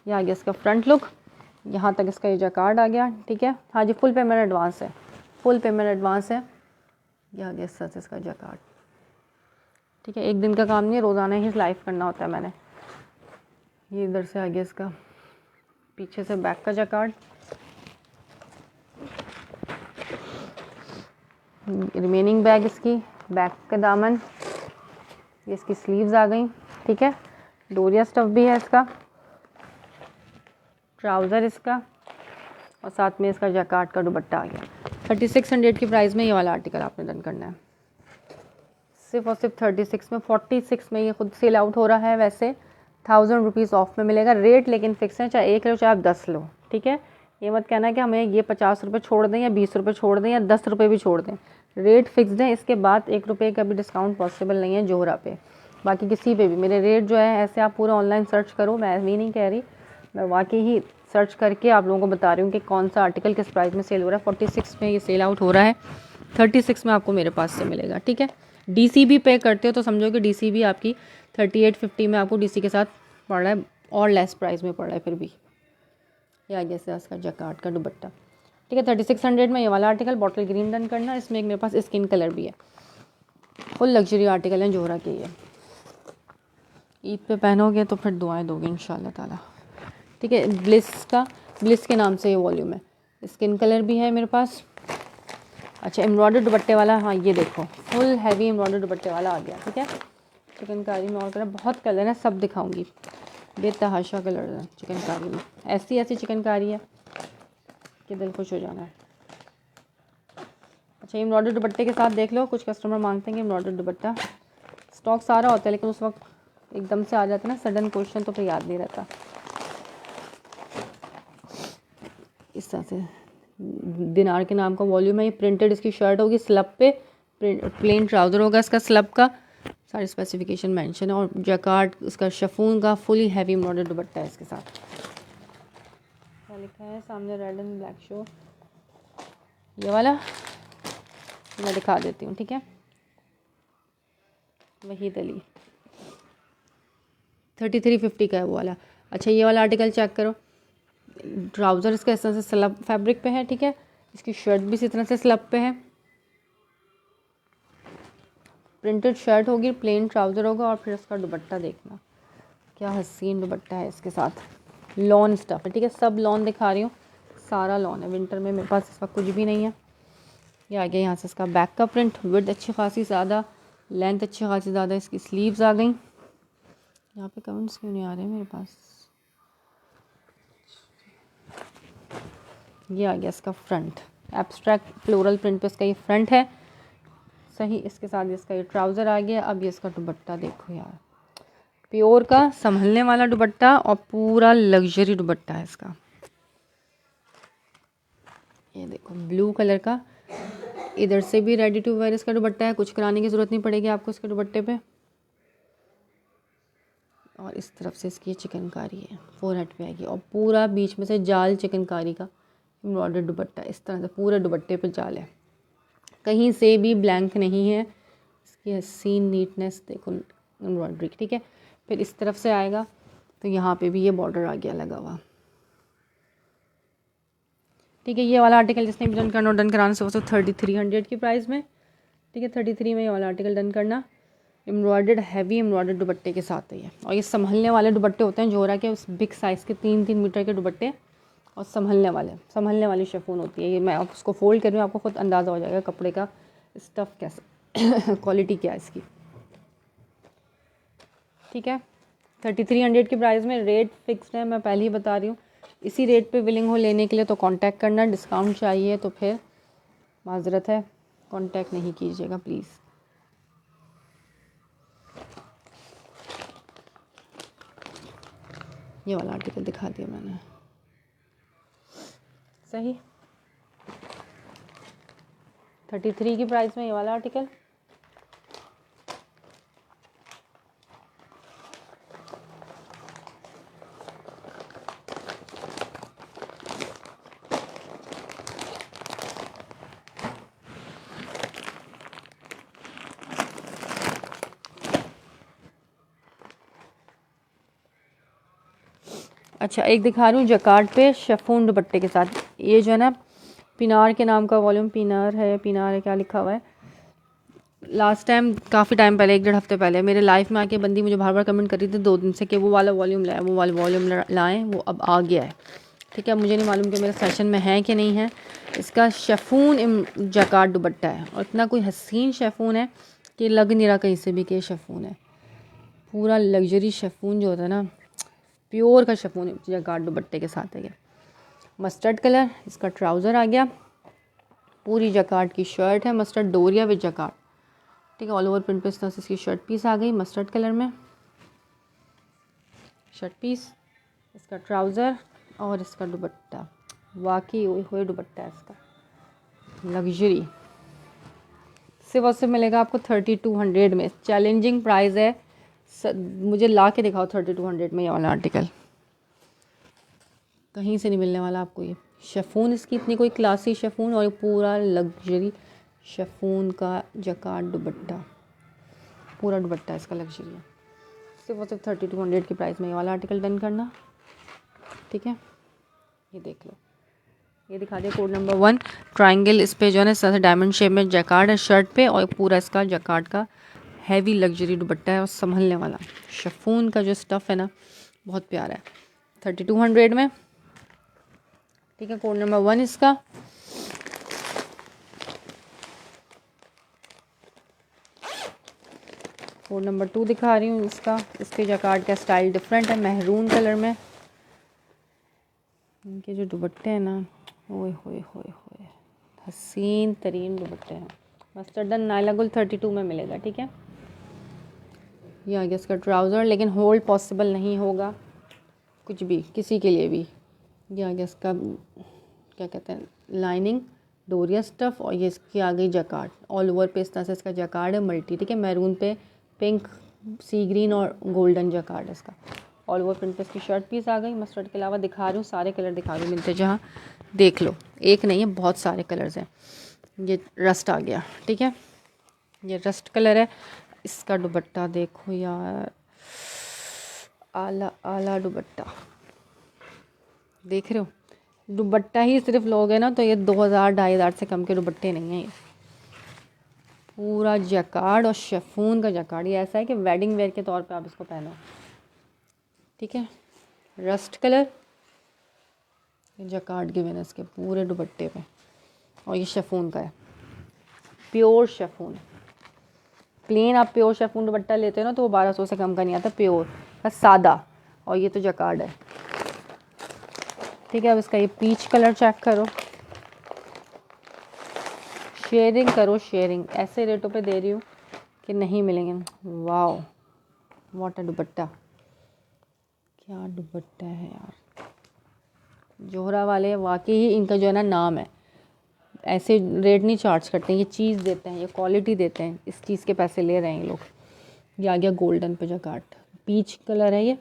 ये आ गया इसका फ्रंट लुक, यहाँ तक इसका ये जकार्ड आ गया, ठीक है। हाँ जी, फुल पेमेंट एडवांस है, फुल पेमेंट एडवांस है। ये आ गया सच इसका जकार्ड, ठीक है, एक दिन का काम नहीं है, रोज़ाना ही लाइव करना होता है मैंने। ये इधर से आ गया इसका पीछे से बैक का जकार्ड, रिमेनिंग बैग इसकी बैक का दामन, ये इसकी स्लीव्स आ गई, ठीक है, डोरिया स्टफ भी है इसका, ट्राउज़र इसका, और साथ में इसका जकार्ड का दुपट्टा आ गया। 3600 की प्राइस में ये वाला आर्टिकल आपने डन करना है, सिर्फ और सिर्फ 36 में। 46 में ये खुद सेल आउट हो रहा है, वैसे 1000 रुपीज़ ऑफ में मिलेगा रेट, लेकिन फिक्स है, चाहे 1 लो चाहे आप 10 लो, ठीक है। ये मत कहना कि हमें ये 50 रुपये छोड़ दें या 20 रुपये छोड़ दें या 10 रुपये भी छोड़ दें, रेट फिक्स्ड है, इसके बाद 1 रुपये का भी डिस्काउंट पॉसिबल नहीं है जोहरा पे। बाकी किसी पे भी मेरे रेट जो है ऐसे आप पूरा ऑनलाइन सर्च करो, मैं भी नहीं कह रही, मैं वाकई ही सर्च करके आप लोगों को बता रही हूँ कि कौन सा आर्टिकल किस प्राइस में सेल हो रहा है। 46 में ये सेल आउट हो रहा है, 36 में आपको मेरे पास से मिलेगा। ठीक है, डीसी भी पे करते हो तो समझो कि डीसी भी आपकी 3850 में आपको डीसी के साथ पड़ रहा है और लेस प्राइस में पड़ रहा है फिर भी। ये आ गया इसका जकार्ड का दुपट्टा। ठीक है, 3600 में ये वाला आर्टिकल बॉटल ग्रीन डन करना। इसमें एक मेरे पास स्किन कलर भी है, फुल लग्जरी आर्टिकल है जोहरा के ये। ईद पे पहनोगे तो फिर दुआएं दोगे इंशाल्लाह ताला। ठीक है, ब्लिस के नाम से ये वॉल्यूम है, स्किन कलर भी है मेरे पास। अच्छा, एम्ब्रॉयडर्ड दुपट्टे वाला, हाँ ये देखो फुल हैवी एम्ब्रॉयडर्ड दुपट्टे वाला आ गया। ठीक है, चिकनकारी में और कलर, बहुत कलर है, सब दिखाऊंगी, बेतहाशा कलर है चिकनकारी में। ऐसी चिकनकारी है कि दिल खुश हो जाना है। अच्छा, एम्ब्रॉयडर्ड दुपट्टे के साथ देख लो, कुछ कस्टमर मांगते हैं कि एम्ब्रॉयडर्ड दुपट्टा, स्टॉक सारा होता है लेकिन उस वक्त एकदम से आ जाता है ना सडन क्वेश्चन, तो फिर याद नहीं रहता। इस तरह से दिनार के नाम का वॉल्यूम है, ये प्रिंटेड इसकी शर्ट होगी, स्लब पे प्लेन ट्राउज़र होगा इसका स्लब का, सारी स्पेसिफिकेशन मेंशन है। और जैकार्ड इसका शिफॉन का फुली हैवी एम्ब्रॉयडर्ड दुपट्टा है इसके साथ। क्या लिखा है सामने, रेड एंड ब्लैक शो, ये वाला मैं दिखा देती हूँ। ठीक है, वहीद अली 3350 का है वो वाला। अच्छा, ये वाला आर्टिकल चेक करो, ट्राउज़र इसका इस तरह से स्लब फैब्रिक पे है। ठीक है, इसकी शर्ट भी इसी तरह से स्लब पे है, प्रिंटेड शर्ट होगी, प्लेन ट्राउज़र होगा, और फिर इसका दुपट्टा देखना क्या हसीन दुपट्टा है इसके साथ, लॉन स्टफ है। ठीक है, सब लॉन दिखा रही हूँ, सारा लॉन है। विंटर में मेरे पास इसका कुछ भी नहीं है। ये आ गया यहाँ से इसका बैक का प्रिंट, विड्थ अच्छी खासी ज़्यादा, लेंथ अच्छी खासी ज़्यादा, इसकी स्लीव्स आ गई। यहाँ पे कमेंट्स क्यों नहीं आ रहे मेरे पास। ये आ गया इसका फ्रंट, एब्स्ट्रैक्ट फ्लोरल प्रिंट पे इसका ये फ्रंट है सही। इसके साथ इसका ये ट्राउज़र आ गया। अब ये इसका दुपट्टा देखो यार, प्योर का संभलने वाला दुपट्टा और पूरा लग्जरी दुपट्टा है इसका। ये देखो ब्लू कलर का, इधर से भी रेडी टू वेयर इसका दुपट्टा है, कुछ कराने की ज़रूरत नहीं पड़ेगी आपको इसके दुपट्टे पे। और इस तरफ से इसकी चिकनकारी है, 4 हेड पे आएगी, और पूरा बीच में से जाल चिकनकारी का एम्ब्रॉयडर्ड दुपट्टा, इस तरह से पूरे दुपट्टे पे जाल है, कहीं से भी ब्लैंक नहीं है। इसकी हसीन नीटनेस देखो एम्ब्रॉयडरी। ठीक है, फिर इस तरफ से आएगा तो यहाँ पे भी ये बॉर्डर आ गया लगा हुआ। ठीक है, ये वाला आर्टिकल जिसने भी डन कराना से वो 3300 की प्राइस में। ठीक है, 33 में ये वाला आर्टिकल डन करना। एम्ब्रॉयडर्ड हैवी एम्ब्रॉयडर्ड दुपट्टे के साथ है ये, और ये संभलने वाले दुपट्टे होते हैं जोहरा के, उस बिग साइज़ के 3-3 मीटर के दुपट्टे, और संभलने वाली शिफॉन होती है ये। मैं आप उसको फोल्ड कर रही हूँ, आपको खुद अंदाज़ा हो जाएगा कपड़े का स्टफ़ कैसा क्वालिटी क्या है इसकी। ठीक है, 3300 की प्राइस में, रेट फिक्स्ड है, मैं पहले ही बता रही हूँ। इसी रेट पे विलिंग हो लेने के लिए तो कांटेक्ट करना, डिस्काउंट चाहिए तो फिर माजरत है, कांटेक्ट नहीं कीजिएगा प्लीज़। ये वाला आर्टिकल दिखा दिया मैंने सही, 33 की प्राइस में ये वाला आर्टिकल। अच्छा, एक दिखा रही हूँ जकार्ड पे शिफॉन दुपट्टे के साथ। ये जो है ना पिनार के नाम का वॉल्यूम, पिनार है क्या लिखा हुआ है। लास्ट टाइम काफ़ी टाइम पहले, 1-1.5 हफ्ते पहले मेरे लाइफ में आके बंदी मुझे बार बार कमेंट कर रही थी 2 दिन से कि वो वाला वॉल्यूम लाएँ, वो अब आ गया है। ठीक है, मुझे नहीं मालूम कि मेरे सेशन में है कि नहीं है। इसका शिफॉन जकार्ड दुपट्टा है, और इतना कोई हसीन शिफॉन है कि लग नहीं रहा कहीं से भी कि शिफॉन है। पूरा लग्जरी शिफॉन जो होता है ना, प्योर का शिफॉन जकार्ड दुपट्टे के साथ है। मस्टर्ड कलर इसका ट्राउज़र आ गया, पूरी जकार्ड की शर्ट है, मस्टर्ड डोरिया विद जकार्ड। ठीक है, ऑल ओवर प्रिंट पे इस तरह से इसकी शर्ट पीस आ गई मस्टर्ड कलर में, शर्ट पीस, इसका ट्राउज़र और इसका दुपट्टा, वाकई हुए दुपट्टा है इसका, लग्जरी। सिर्फ और सिर्फ मिलेगा आपको 3200 में। चैलेंजिंग प्राइस है, मुझे ला के दिखाओ 3200 में ये वाला आर्टिकल, कहीं से नहीं मिलने वाला आपको। ये शेफून इसकी इतनी कोई क्लासी शेफून, और पूरा लग्जरी शेफून का जकार्ड दुपट्टा, पूरा दुपट्टा इसका लग्जरी है। सिर्फ और सिर्फ 3200 की प्राइस में ये वाला आर्टिकल डन करना, ठीक है। ये देख लो, ये दिखा दिया कोड नंबर 1 ट्रायंगल। इस पे जो है ना साथ डायमंड शेप में जकार्ड है शर्ट पे, और पूरा इसका जकार्ड का हैवी लग्जरी दुपट्टा है और संभलने वाला। शिफॉन का जो स्टफ़ है ना बहुत प्यारा है, 3200 में, ठीक है। कोड नंबर 1 इसका। कोड नंबर 2 दिखा रही हूँ इसका। इसके जकार्ड का स्टाइल डिफरेंट है, महरून कलर में। इनके जो दुपट्टे हैं ना, ओए होए होए होए, हसीन तरीन दुपट्टे हैं। मस्टर्ड एंड नायला गुल 32 में मिलेगा, ठीक है। ये आ गया इसका ट्राउज़र, लेकिन होल्ड पॉसिबल नहीं होगा कुछ भी, किसी के लिए भी। ये आ गया इसका क्या कहते हैं, लाइनिंग डोरिया स्टफ़, और ये इसकी आ गई जकार्ड। ऑल ओवर पे इस तरह से इसका जकार्ड है मल्टी, ठीक है। मैरून पे पिंक, सी ग्रीन और गोल्डन जकार्ड है इसका। ऑल ओवर प्रिंट पे इसकी शर्ट पीस आ गई। मस्टर्ड के अलावा दिखा रही हूँ, सारे कलर दिखा रही हूँ मिलते जहाँ, देख लो, एक नहीं है, बहुत सारे कलर्स हैं। ये रस्ट आ गया, ठीक है, ये रस्ट कलर है। इसका दुपट्टा देखो यार, आला आला दुपट्टा, देख रहे हो। दुपट्टा ही सिर्फ लोगे ना तो ये 2000-2500 से कम के दुपट्टे नहीं हैं। ये पूरा जकार्ड और शेफून का जकार्ड, ये ऐसा है कि वेडिंग वेयर के तौर पे आप इसको पहनो, ठीक है। रस्ट कलर, जकार्ड गिवन है इसके पूरे दुपट्टे पे, और ये शेफून का है, प्योर शेफून। प्लेन आप प्योर शेफून दुपट्टा लेते हो ना तो वो 1200 से कम का नहीं आता, प्योर का सादा, और ये तो जकार्ड है, ठीक है। अब इसका ये पीच कलर चेक करो, शेयरिंग करो, शेयरिंग ऐसे रेटों पे दे रही हूँ कि नहीं मिलेंगे। वाओ व्हाट अ दुपट्टा, क्या दुपट्टा है यार। जोहरा वाले वाकई ही इनका जो है ना नाम है, ऐसे रेट नहीं चार्ज करते हैं, ये चीज़ देते हैं, ये क्वालिटी देते हैं, इस चीज़ के पैसे ले रहे हैं ये लोग। ये आ गया गोल्डन पे जकार्ड, पीच कलर है ये,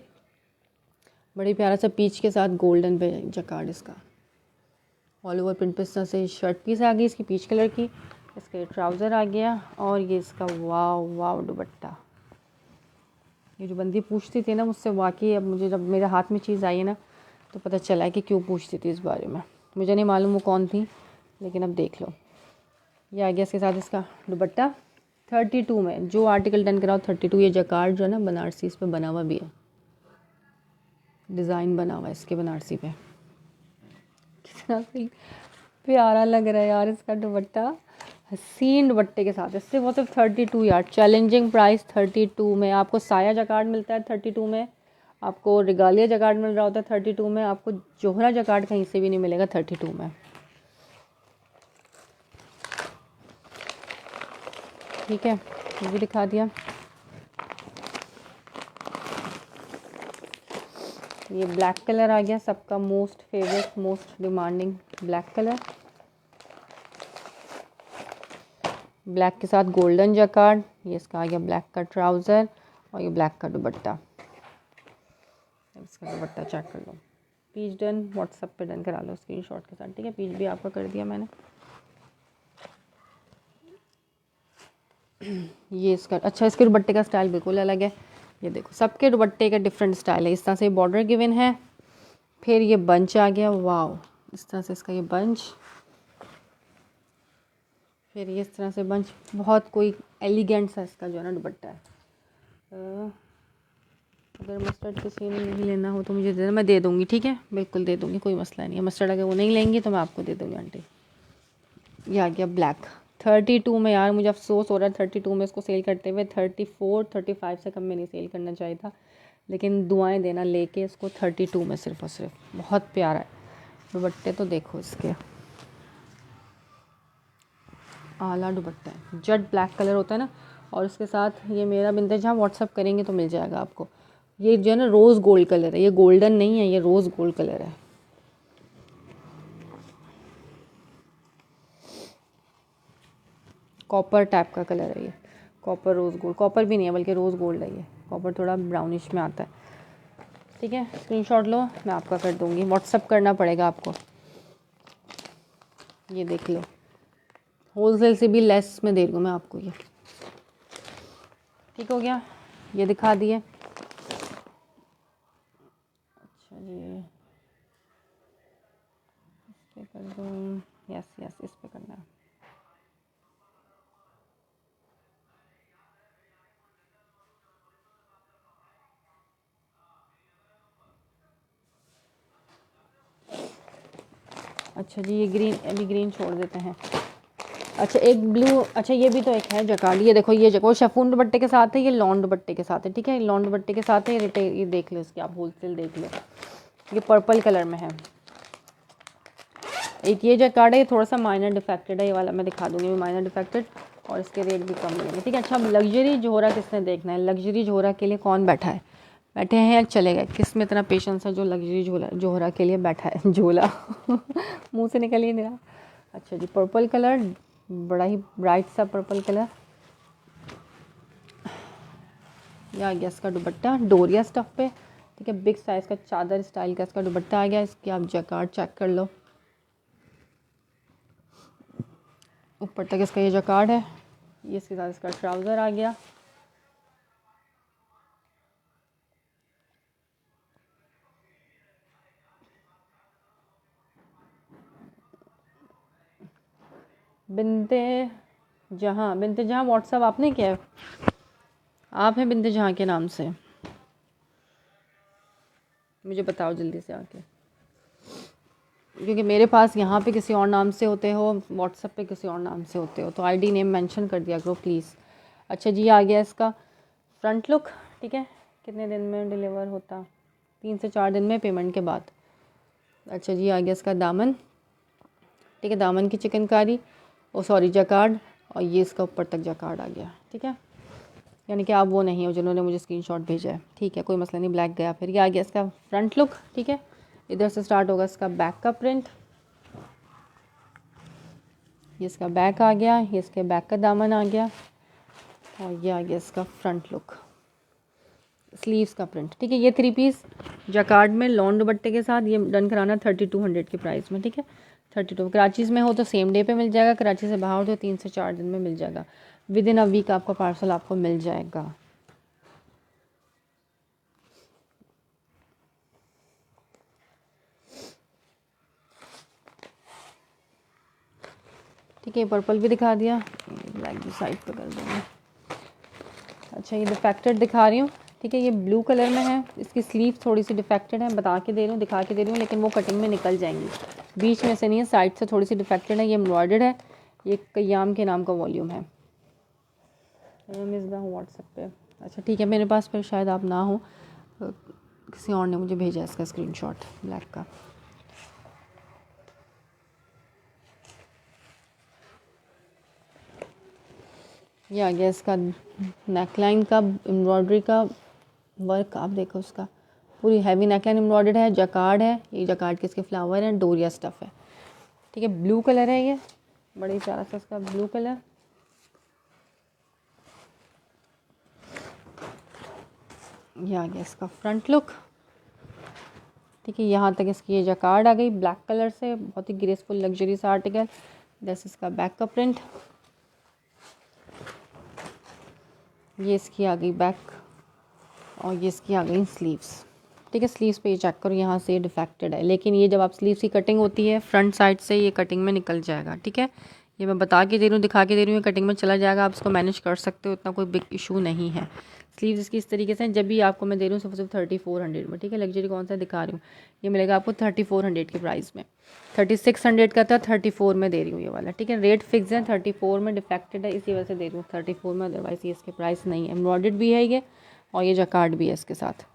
बड़ी प्यारा सा पीच के साथ गोल्डन पे जकार्ड इसका। ऑल ओवर प्रिंट पे इस तरह से शर्ट पीस आ गई इसकी पीच कलर की, इसके ट्राउज़र आ गया, और ये इसका वाव वाव दुपट्टा। ये जो बंदी पूछती थी ना मुझसे, वाकई अब मुझे जब मेरे हाथ में चीज़ आई है ना तो पता चला है कि क्यों पूछती थी इस बारे में। मुझे नहीं मालूम वो कौन थी, लेकिन अब देख लो। ये आ गया इसके साथ इसका दुपट्टा 32 में। जो आर्टिकल डन कराओ 32। ये जकार्ड जो है ना बनारसी इस पर बना हुआ भी है, डिज़ाइन बना हुआ है इसके बनारसी पे, कितना प्यारा लग रहा है यार इसका दुपट्टा, हसीन दुपट्टे के साथ है। सिर्फ और सिर्फ 32 यार, चैलेंजिंग प्राइस 32 में। आपको साया जकार्ड मिलता है 32 में, आपको रिगालिया जकार्ड मिल रहा होता है 32 में, आपको जोहरा जकार्ड कहीं से भी नहीं मिलेगा 32 में, ठीक है। ये भी दिखा दिया। ये ब्लैक कलर आ गया, सबका most favourite, most demanding black colour. Black के साथ गोल्डन जकार्ड, ये इसका आ गया ब्लैक का ट्राउज़र, और ये ब्लैक का दुपट्टा। इसका दुपट्टा चेक कर लो, पीच डन, व्हाट्सएप पे डन करा लो स्क्रीनशॉट के साथ, ठीक है। पीच भी आपका कर दिया मैंने। ये इसका अच्छा, इसके दुपट्टे का स्टाइल बिल्कुल अलग है। ये देखो सबके दुपट्टे का डिफरेंट स्टाइल है। इस तरह से बॉर्डर गिवन है, फिर ये बंच आ गया, वाव, इस तरह से इसका ये बंच, फिर ये इस तरह से बंच, बहुत कोई एलिगेंट सा इसका जो है ना दुपट्टा है। अगर मस्टर्ड किसी ने नहीं लेना हो तो मुझे दे देना, मैं दे दूँगी, ठीक है, बिल्कुल दे दूँगी, कोई मसला नहीं है। मस्टर्ड अगर वो नहीं लेंगी तो मैं आपको दे दूँगी आंटी। ये आ गया ब्लैक 32 में। यार मुझे अफसोस हो रहा है 32 में इसको सेल करते हुए, 34-35 से कम में नहीं सेल करना चाहिए था, लेकिन दुआएं देना लेके इसको 32 में सिर्फ और सिर्फ। बहुत प्यारा है दुपट्टे, तो देखो इसके आला दुपट्टा है, जेट ब्लैक कलर होता है ना, और उसके साथ ये मेरा बिंदे जहाँ व्हाट्सअप करेंगे तो मिल जाएगा आपको। ये जो है ना रोज़ गोल्ड कलर है, ये गोल्डन नहीं है, ये रोज़ गोल्ड कलर है। कॉपर टाइप का कलर है ये, कॉपर रोज़ गोल्ड, कॉपर भी नहीं है बल्कि रोज़ गोल्ड है ये, कॉपर थोड़ा ब्राउनिश में आता है। ठीक है, स्क्रीनशॉट लो, मैं आपका कर दूँगी, व्हाट्सअप करना पड़ेगा आपको। ये देख लो, होलसेल से भी लेस में दे रही हूँ मैं आपको ये। ठीक हो गया, ये दिखा दिए। अच्छा जी, इस पे कर दूँ, यस यस इस पे करना है। अच्छा जी, ये ग्रीन, अभी ग्रीन छोड़ देते हैं। अच्छा एक ब्लू, अच्छा ये भी तो एक है जकार्ड, ये देखो ये वो शिफॉन दुपट्टे के साथ है, ये लॉन दुपट्टे के साथ है। ठीक है, लॉन दुपट्टे के साथ है, ये देख लो इसकी आप होलसेल देख लो, ये पर्पल कलर में है। एक ये जकार्ड है, ये थोड़ा सा माइनर डिफेक्टेड है, ये वाला मैं दिखा दूँगी, माइनर डिफेक्टेड, और इसके रेट भी कम मिलेंगे। ठीक है, अच्छा लग्जरी जोहरा किसने देखना है, लग्जरी जोहरा के लिए कौन बैठा है, बैठे हैं या चले गए, किस में इतना पेशेंस है जो लग्जरी जोहरा के लिए बैठा है, झोला मुँह से निकल ही नहीं रहा। अच्छा जी, पर्पल कलर, बड़ा ही ब्राइट सा पर्पल कलर, ये आ गया इसका दुपट्टा डोरिया स्टफ पे। ठीक है, बिग साइज़ का चादर स्टाइल का इसका दुपट्टा आ गया, इसकी आप जकार्ड चेक कर लो, ऊपर तक इसका ये जकार्ड है, ये इसके साथ इसका ट्राउज़र आ गया। बिनते जहाँ व्हाट्सअप आपने किया है, आप हैं बिनते जहाँ के नाम से, मुझे बताओ जल्दी से आके, क्योंकि मेरे पास यहाँ पे किसी और नाम से होते हो, व्हाट्सएप पे किसी और नाम से होते हो, तो आईडी नेम मेंशन कर दिया करो प्लीज़। अच्छा जी, आ गया इसका फ्रंट लुक। ठीक है, कितने दिन में डिलीवर होता, 3 से 4 दिन में पेमेंट के बाद। अच्छा जी, आ गया इसका दामन। ठीक है, दामन की चिकनकारी, ओ सॉरी जकार्ड, और ये इसका ऊपर तक जकार्ड आ गया। ठीक है, यानी कि आप वो नहीं हो जिन्होंने मुझे स्क्रीनशॉट भेजा है। ठीक है, कोई मसला नहीं, ब्लैक गया। फिर ये आ गया इसका फ्रंट लुक। ठीक है, इधर से स्टार्ट होगा इसका बैक का प्रिंट, ये इसका बैक आ गया, ये इसके बैक का दामन आ गया, और ये आ गया इसका फ्रंट लुक, स्लीव्स का प्रिंट। ठीक है, ये 3 पीस जकार्ड में लॉन दुपट्टे के साथ ये डन कराना 3200 के प्राइस में। ठीक है, 32। कराची में हो तो सेम डे पे मिल जाएगा, कराची से बाहर हो तो 3 से 4 दिन में मिल जाएगा, विद इन अ वीक आपका पार्सल आपको मिल जाएगा। ठीक है, पर्पल भी दिखा दिया, ब्लैक भी साइड पे कर दूँगी। अच्छा, ये डिफेक्टेड दिखा रही हूँ। ठीक है, ये ब्लू कलर में है, इसकी स्लीव थोड़ी सी डिफेक्टेड है, बता के दे रही हूँ, दिखा के दे रही हूँ, लेकिन वो कटिंग में निकल जाएंगी, बीच में से नहीं है, साइड से थोड़ी सी डिफेक्टेड है। ये एम्ब्रॉयडर्ड है, ये कयाम के नाम का वॉल्यूम है, मिसबा हूँ व्हाट्सएप पे। अच्छा ठीक है, मेरे पास फिर शायद आप ना हो, किसी और ने मुझे भेजा इसका स्क्रीनशॉट ब्लैक का। ये आ गया इसका नेकलाइन का एम्ब्रॉयडरी का वर्क, आप देखो उसका पूरी हैवी नेकलाइन एम्ब्रॉयडर्ड है, जकार्ड है, ये जकार्ड के इसके फ्लावर हैं, डोरिया स्टफ़ है। ठीक है, ब्लू कलर है, ये बड़ी प्यारा सा इसका ब्लू कलर। ये आ गया इसका फ्रंट लुक। ठीक है, यहाँ तक इसकी ये जकार्ड आ गई ब्लैक कलर से, बहुत ही ग्रेसफुल लग्जरी सा आर्टिकल। जैसे इसका बैक का प्रिंट, ये इसकी आ गई बैक, और ये इसकी आ गई स्लीव्स। ठीक है, स्लीव्स पे ये चेक करो, यहाँ से डिफेक्टेड है, लेकिन ये जब आप स्लीव्स की कटिंग होती है फ्रंट साइड से, ये कटिंग में निकल जाएगा। ठीक है, ये मैं बता के दे रही हूँ, दिखा के दे रही हूँ, कटिंग में चला जाएगा, आप इसको मैनेज कर सकते हो, इतना कोई बिग इशू नहीं है। स्लीव्स इसकी इस तरीके से, जब भी आपको मैं दे रही हूँ सिर्फ 3400 में। ठीक है, लग्जरी कौन सा दिखा रही हूँ, ये मिलेगा आपको 3400 के प्राइस में, 3600 का था, 34 में दे रही हूँ ये वाला। ठीक है, रेट फिक्स है, 34 में डिफेक्टेड है, इसी वजह से दे रही हूँ 34 में, अदरवाइज़ ये इसके प्राइस नहीं है। एम्ब्रॉयडर्ड भी है ये, और ये जकार्ड भी है इसके साथ,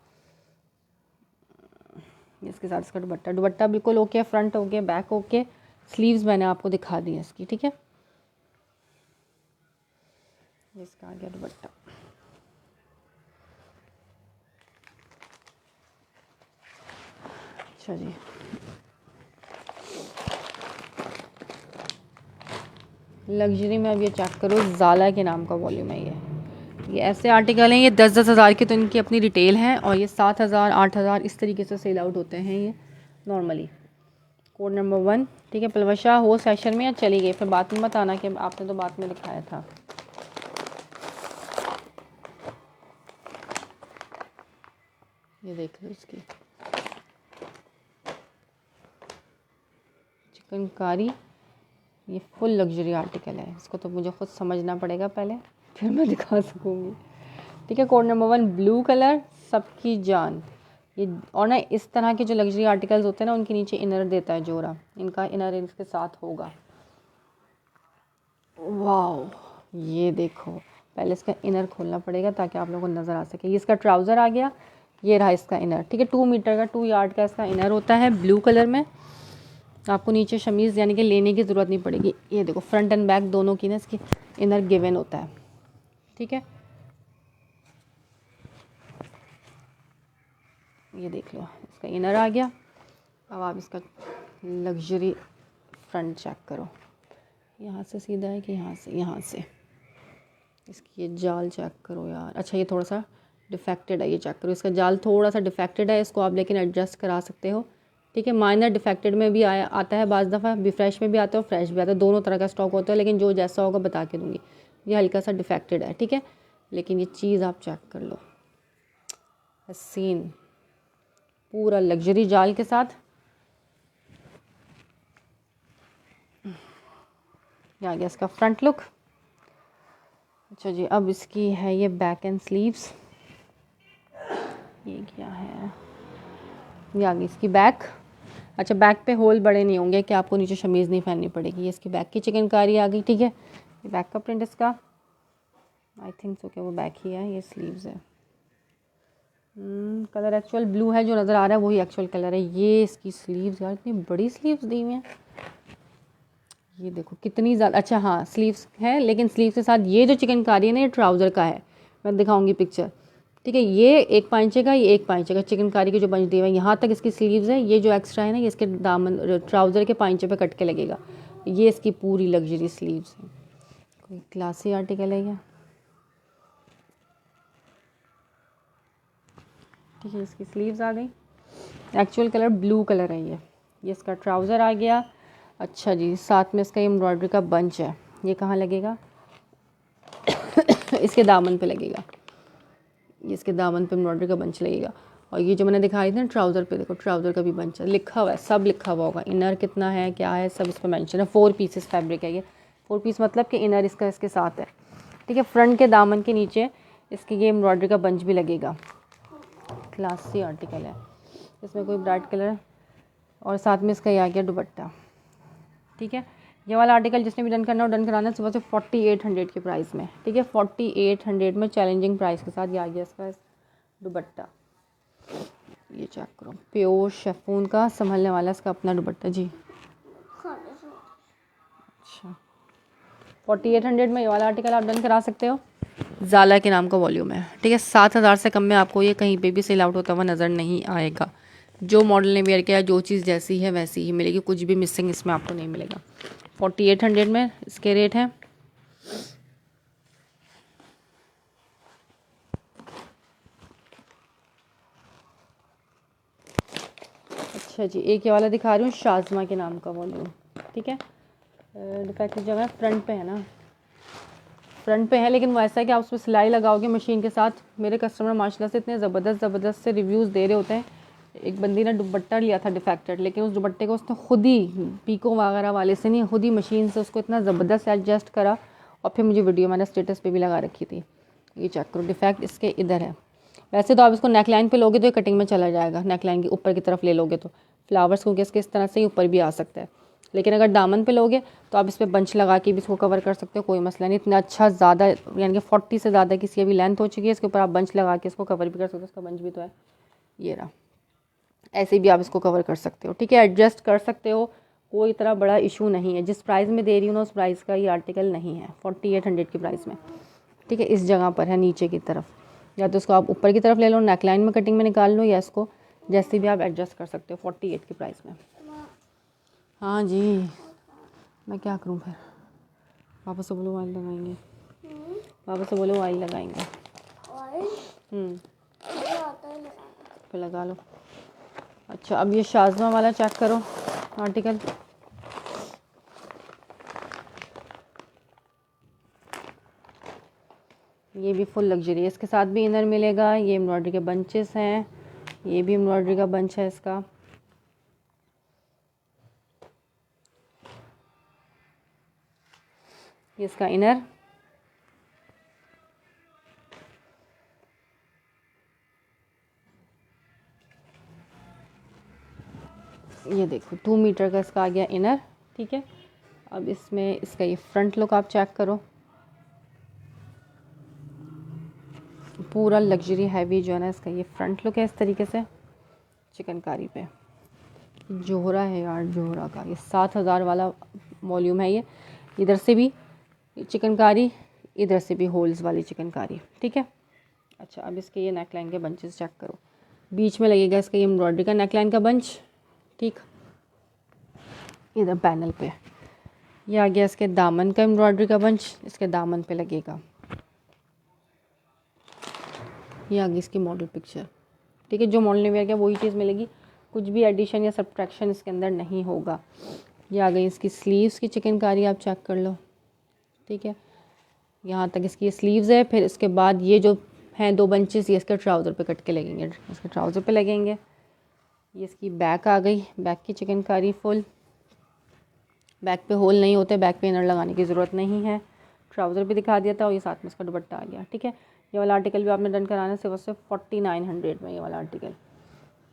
इसके साथ इसका दुपट्टा बिल्कुल okay, front okay, back okay, sleeves मैंने आपको दिखा दी है इसकी। ठीक है, इसका आ गया दुपट्टा। अच्छा जी, लग्जरी में अब ये चेक करो, ज़ाला के नाम का वॉल्यूम है ये ऐसे आर्टिकल हैं, ये 10-10 हज़ार की तो इनकी अपनी रिटेल है और ये 7,000 8,000 इस तरीके से सेल आउट होते हैं ये नॉर्मली। कोड नंबर 1, ठीक है। पलवशा हो सेशन में या चली गई, फिर बात में मत आना कि आपने तो बात में दिखाया था। ये देख लो इसकी चिकनकारी, ये फुल लग्जरी आर्टिकल है। इसको तो मुझे खुद समझना पड़ेगा पहले, फिर मैं दिखा सकूँगी, ठीक है। कोड नंबर 1 ब्लू कलर, सबकी जान। ये और ना इस तरह के जो लग्जरी आर्टिकल्स होते हैं ना, उनके नीचे इनर देता है जोरा, इनका इनर इसके साथ होगा। वाह, ये देखो, पहले इसका इनर खोलना पड़ेगा ताकि आप लोगों को नज़र आ सके। ये इसका ट्राउज़र आ गया, ये रहा इसका इनर, ठीक है। 2 मीटर का 2 यार्ड का इसका इनर होता है ब्लू कलर में। आपको नीचे शमीज़ यानी कि लेने की ज़रूरत नहीं पड़ेगी। ये देखो फ्रंट एंड बैक दोनों की ना इसकी इनर गिवन होता है, ठीक है। ये देख लो इसका इनर आ गया। अब आप इसका लग्जरी फ्रंट चेक करो, यहाँ से सीधा है कि यहाँ से इसकी ये जाल चेक करो यार। अच्छा, ये थोड़ा सा डिफेक्टेड है, ये चेक करो, इसका जाल थोड़ा सा डिफेक्टेड है, इसको आप लेकिन एडजस्ट करा सकते हो, ठीक है। माइनर डिफेक्टेड में भी आता है, बाज़ दफ़ा भी फ्रेश में भी आता है और फ्रेश भी आता है, दोनों तरह का स्टॉक होता है, लेकिन जो जैसा होगा बता के दूँगी। ये हल्का सा डिफेक्टेड है, ठीक है, लेकिन ये चीज़ आप चेक कर लो, हसीन पूरा लग्जरी जाल के साथ। ये आ गया इसका फ्रंट लुक। अच्छा जी, अब इसकी है ये बैक एंड स्लीव्स। ये क्या है, ये आ गई इसकी बैक। अच्छा, बैक पे होल बड़े नहीं होंगे कि आपको नीचे शमीज़ नहीं पहननी पड़ेगी। ये इसकी बैक की चिकनकारी आ गई, ठीक है। ये बैक का प्रिंट इसका, आई थिंक सो कि वो बैक ही है। ये स्लीव्स है, कलर एक्चुअल ब्लू है जो नज़र आ रहा है, वही एक्चुअल कलर है। ये इसकी स्लीव्स यार, इतनी बड़ी स्लीव्स दी हुई हैं, ये देखो कितनी ज़्यादा। अच्छा हाँ, स्लीव्स है, लेकिन स्लीव्स के साथ ये जो चिकनकारी है ना, ये ट्राउज़र का है, मैं दिखाऊंगी पिक्चर, ठीक है। ये 1 पाइंचे का, ये 1 पाइंचे का चिकनकारी की जो बंच दी हुई है, यहाँ तक इसकी स्लीव्स है। ये जो एक्स्ट्रा है ना, ये इसके दामन ट्राउज़र के पाइंचे पे कट के लगेगा। ये इसकी पूरी लग्जरी स्लीव्स है, कोई क्लासी आर्टिकल है ये, ठीक है। इसकी स्लीव्स आ गई, एक्चुअल कलर ब्लू कलर है ये इसका ट्राउज़र आ गया। अच्छा जी, साथ में इसका एम्ब्रॉयडरी का बंच है, ये कहाँ लगेगा इसके दामन पे लगेगा, ये इसके दामन पे एम्ब्रॉयडरी का बंच लगेगा। और ये जो मैंने दिखाई थी ना ट्राउज़र पे, देखो ट्राउज़र का भी बंच है, लिखा हुआ है, सब लिखा हुआ होगा, इनर कितना है क्या है सब इस पर मेंशन है। 4 पीसेस फैब्रिक है ये, 4 पीस मतलब कि इनर इसका इसके साथ है, ठीक है। फ्रंट के दामन के नीचे इसके ये एम्ब्रॉयडरी का बंच भी लगेगा। क्लासी आर्टिकल है, इसमें कोई ब्राइट कलर, और साथ में इसका ये आ गया दुपट्टा, ठीक है। ये वाला आर्टिकल जिसने भी डन करना हो डन कराना, सुबह से 4800 के प्राइस में, ठीक है। 4800 में चैलेंजिंग प्राइस के साथ ये आ गया इसका दुपट्टा। ये चेक करो, प्योर शेफून का संभलने वाला इसका अपना दुपट्टा जी। अच्छा, 4800 में ये वाला आर्टिकल आप डन करा सकते हो। ज़ाला के नाम का वॉल्यूम है, ठीक है। 7000 से कम में आपको ये कहीं पे भी सेल आउट होता हुआ नज़र नहीं आएगा। जो मॉडल ने वेयर किया, जो चीज़ जैसी है वैसी ही मिलेगी, कुछ भी मिसिंग इसमें आपको नहीं मिलेगा। 4800 में इसके रेट हैं। अच्छा जी, एक ये वाला दिखा रही हूँ, शाज़मा के नाम का वॉल्यूम, ठीक है। डिफेक्टिव जगह फ्रंट पे है ना, फ्रंट पे है, लेकिन वो ऐसा है कि आप उसमें सिलाई लगाओगे मशीन के साथ। मेरे कस्टमर माशाल्लाह से इतने ज़बरदस्त से रिव्यूज़ दे रहे होते हैं। एक बंदी ने दुपट्टा लिया था डिफेक्टेड, लेकिन उस दुपट्टे को उसने खुद ही पीको वगैरह वाले से नहीं, खुद ही मशीन से उसको इतना ज़बरदस्त एडजस्ट करा, और फिर मुझे वीडियो मैंने स्टेटस पे भी लगा रखी थी। ये चेक करो, डिफेक्ट इसके इधर है। वैसे तो आप इसको नेकलाइन पे लोगे तो ये कटिंग में चला जाएगा, नेकलाइन के ऊपर की तरफ ले लोगे तो फ्लावर्स क्योंकि इसके इस तरह से ही ऊपर भी आ सकता है, लेकिन अगर दामन पे लोगे तो आप इस पर बंच लगा के भी इसको कवर कर सकते हो, कोई मसला नहीं। इतना अच्छा ज़्यादा यानी कि 40 से ज़्यादा किसी अभी लेंथ हो चुकी है, इसके ऊपर आप बंच लगा के इसको कवर भी कर सकते हो। इसका बंच भी तो है, ये रहा, ऐसे भी आप इसको कवर कर सकते हो, ठीक है। एडजस्ट कर सकते हो, कोई इतना बड़ा इशू नहीं है। जिस प्राइस में दे रही हूँ ना, उस प्राइस का ये आर्टिकल नहीं है 4800 की प्राइस में, ठीक है। इस जगह पर है नीचे की तरफ, या तो इसको आप ऊपर की तरफ ले लो, नेकलाइन में कटिंग में निकाल लो, या इसको जैसे भी आप एडजस्ट कर सकते हो 48 की प्राइस में। हाँ जी, मैं क्या करूँ फिर, पापा से बोलो ऑयल लगाएंगे, पापा से बोलो ऑयल लगाएंगे। फिर लगा लो। अच्छा अब ये शाज़मा वाला चेक करो आर्टिकल। ये भी फुल लग्जरी है, इसके साथ भी इनर मिलेगा। ये एम्ब्रॉयडरी के बंचेस हैं, ये भी एम्ब्रॉयडरी का बंच है इसका। ये इसका इनर, ये देखो 2 मीटर का इसका आ गया इनर। ठीक है, अब इसमें इसका ये फ्रंट लुक आप चेक करो। पूरा लग्जरी हैवी जो है ना इसका ये फ्रंट लुक है इस तरीके से चिकनकारी पे। जोहरा है यार, जोहरा का ये 7000 वाला वॉल्यूम है। ये इधर से भी चिकनकारी, इधर से भी होल्स वाली चिकनकारी। ठीक है। अच्छा अब इसके ये नेकलाइन के बंचेस चेक करो। बीच में लगेगा इसका ये एम्ब्रॉयडरी का नेकलाइन का बंच। ठीक, इधर पैनल पे ये आ गया इसके दामन का एम्ब्रॉयडरी का बंच, इसके दामन पे लगेगा। ये आ गई इसकी मॉडल पिक्चर। ठीक है, जो मॉडल ने वेयर किया वही चीज़ मिलेगी, कुछ भी एडिशन या सब्ट्रैक्शन इसके अंदर नहीं होगा। ये आ गई इसकी स्लीव्स की चिकनकारी, आप चेक कर लो। ठीक है, यहाँ तक इसकी स्लीव्स है। फिर इसके बाद ये जो हैं 2 बंचेस, ये इसके ट्राउज़र पे कट के लगेंगे, इसके ट्राउज़र पे लगेंगे। ये इसकी बैक आ गई, बैक की चिकनकारी फुल। बैक पे होल नहीं होते, बैक पे इनर लगाने की ज़रूरत नहीं है। ट्राउज़र भी दिखा दिया था और ये साथ में इसका दुपट्टा आ गया। ठीक है, ये वाला आर्टिकल भी आपने डन कराना है सिर्फ 4900 में, ये वाला आर्टिकल।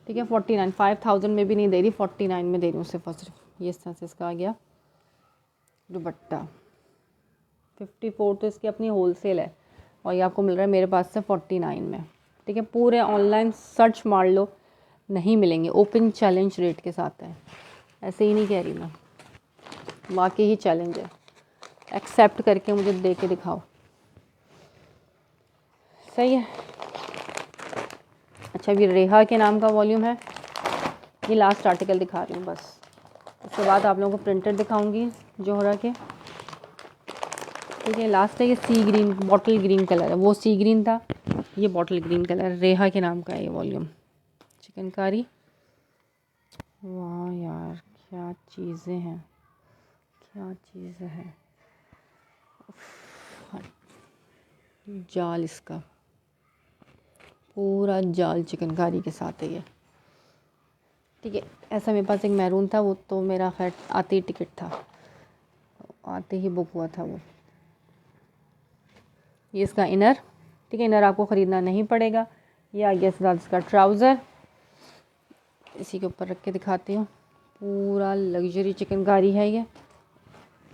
ठीक है, 49, 5000 में भी नहीं दे रही, 49 में दे रही हूँ सिर्फ और सिर्फ। ये इस तरह से इसका आ गया दुपट्टा। 54 तो इसकी अपनी होलसेल है और ये आपको मिल रहा है मेरे पास से 49 में। ठीक है, पूरे ऑनलाइन सर्च मार लो, नहीं मिलेंगे। ओपन चैलेंज रेट के साथ है, ऐसे ही नहीं कह रही मैं, वाकई ही चैलेंज है। एक्सेप्ट करके मुझे दे के दिखाओ, सही है। अच्छा ये रेहा के नाम का वॉल्यूम है, ये लास्ट आर्टिकल दिखा रही हूँ बस। उसके बाद आप लोगों को प्रिंटेड दिखाऊंगी जोहरा के। ठीक है, लास्ट है ये सी ग्रीन, बॉटल ग्रीन कलर है, वो सी ग्रीन था, ये बॉटल ग्रीन कलर, रेहा के नाम का है ये वॉल्यूम चिकनकारी। वाह यार क्या चीज़ें हैं, क्या चीज़ें हैं। जाल इसका पूरा जाल चिकनकारी के साथ है ये। ठीक है, ऐसा मेरे पास एक मैरून था, वो तो मेरा खैर आते ही टिकट था, आते ही बुक हुआ था वो। ये इसका इनर। ठीक है, इनर आपको ख़रीदना नहीं पड़ेगा। ये आ गया साथ इसका ट्राउज़र, इसी के ऊपर रख के दिखाती हूँ। पूरा लग्जरी चिकनकारी है ये,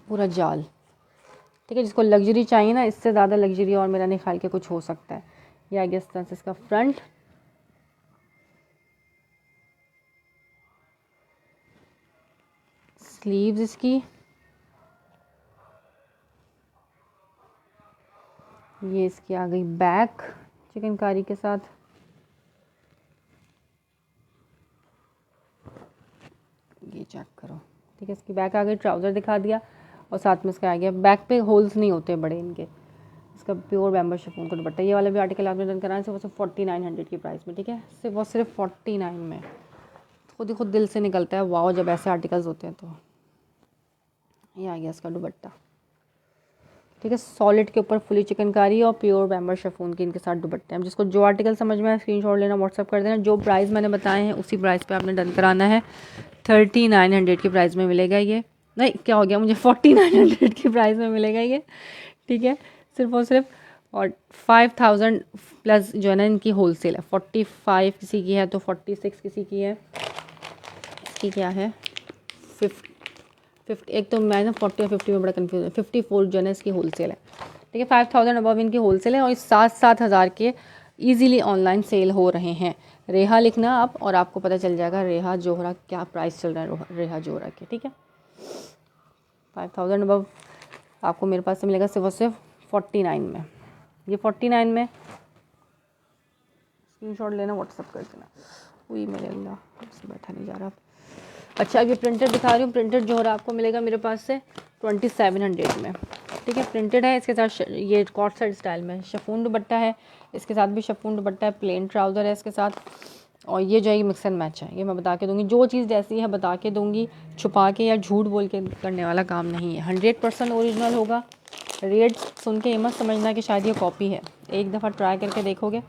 पूरा जाल। ठीक है, जिसको लग्जरी चाहिए ना, इससे ज़्यादा लग्जरी और मेरा नहीं ख्याल के कुछ हो सकता है। ये आ गया इस तरह से इसका फ्रंट। स्लीव्स इसकी, ये इसकी आ गई बैक चिकनकारी के साथ। ये चेक करो। ठीक है, इसकी बैक आ गई, ट्राउज़र दिखा दिया और साथ में इसका आ गया, बैक पे होल्स नहीं होते बड़े इनके। इसका प्योर बैम्बू शिफॉन का दुपट्टा। ये वाला भी आर्टिकल आपने डन कराना है सिर्फ 4900 की प्राइस में। ठीक है, सिर्फ और सिर्फ 49 में। खुद ही खुद दिल से निकलता है वाओ जब ऐसे आर्टिकल्स होते हैं। तो ये आ गया इसका दुपट्टा। ठीक है, सॉलिड के ऊपर फुली चिकनकारी और प्योर बैम्बू शिफॉन के इनके साथ दुपट्टे हैं। जिसको जो आर्टिकल समझ में आए स्क्रीनशॉट लेना, व्हाट्सअप कर देना। जो प्राइस मैंने बताए हैं उसी प्राइस पे आपने डन कराना है। 3900 की प्राइस में मिलेगा ये, नहीं क्या हो गया मुझे, 4900 की प्राइस में मिलेगा ये। ठीक है, सिर्फ और सिर्फ। और 5000 प्लस जो है ना इनकी होलसेल है। 45 किसी की है तो 46 किसी की है। इसकी क्या है 50, एक तो मैं ना 40 और 50 में बड़ा कन्फ्यूज है। 54 जो है ना इसकी होलसेल है। ठीक है, 5000 अबव इनकी होलसेल है और 7-7 हज़ार के ईजीली ऑनलाइन सेल हो रहे हैं। रेहा लिखना आप और आपको पता चल जाएगा रेहा जोहरा क्या प्राइस चल रहा है रेहा जोहरा के। ठीक है, 5000 अबव आपको मेरे पास से मिलेगा सिर्फ और सिर्फ 49 में। ये 49 में स्क्रीनशॉट लेना, व्हाट्सअप कर देना। वही मेरे अल्लाह से बैठा नहीं जा रहा। अच्छा अब ये प्रिंटेड दिखा रही हूँ। प्रिंटेड जोहरा आपको मिलेगा मेरे पास से 2700 में। ठीक है, प्रिंटेड है। इसके साथ ये कॉट सेट स्टाइल में शिफॉन दुपट्टा है, इसके साथ भी शिफॉन दुपट्टा है, प्लेन ट्राउज़र है इसके साथ, और ये जो है ये मिक्स एंड मैच है। ये मैं बता के दूँगी, जो चीज़ जैसी है बता के दूँगी, छुपा के या झूठ बोल के करने वाला काम नहीं है। 100% ओरिजिनल होगा। रेट सुन के ये मत समझना कि शायद ये कॉपी है। एक दफ़ा ट्राई करके देखोगे,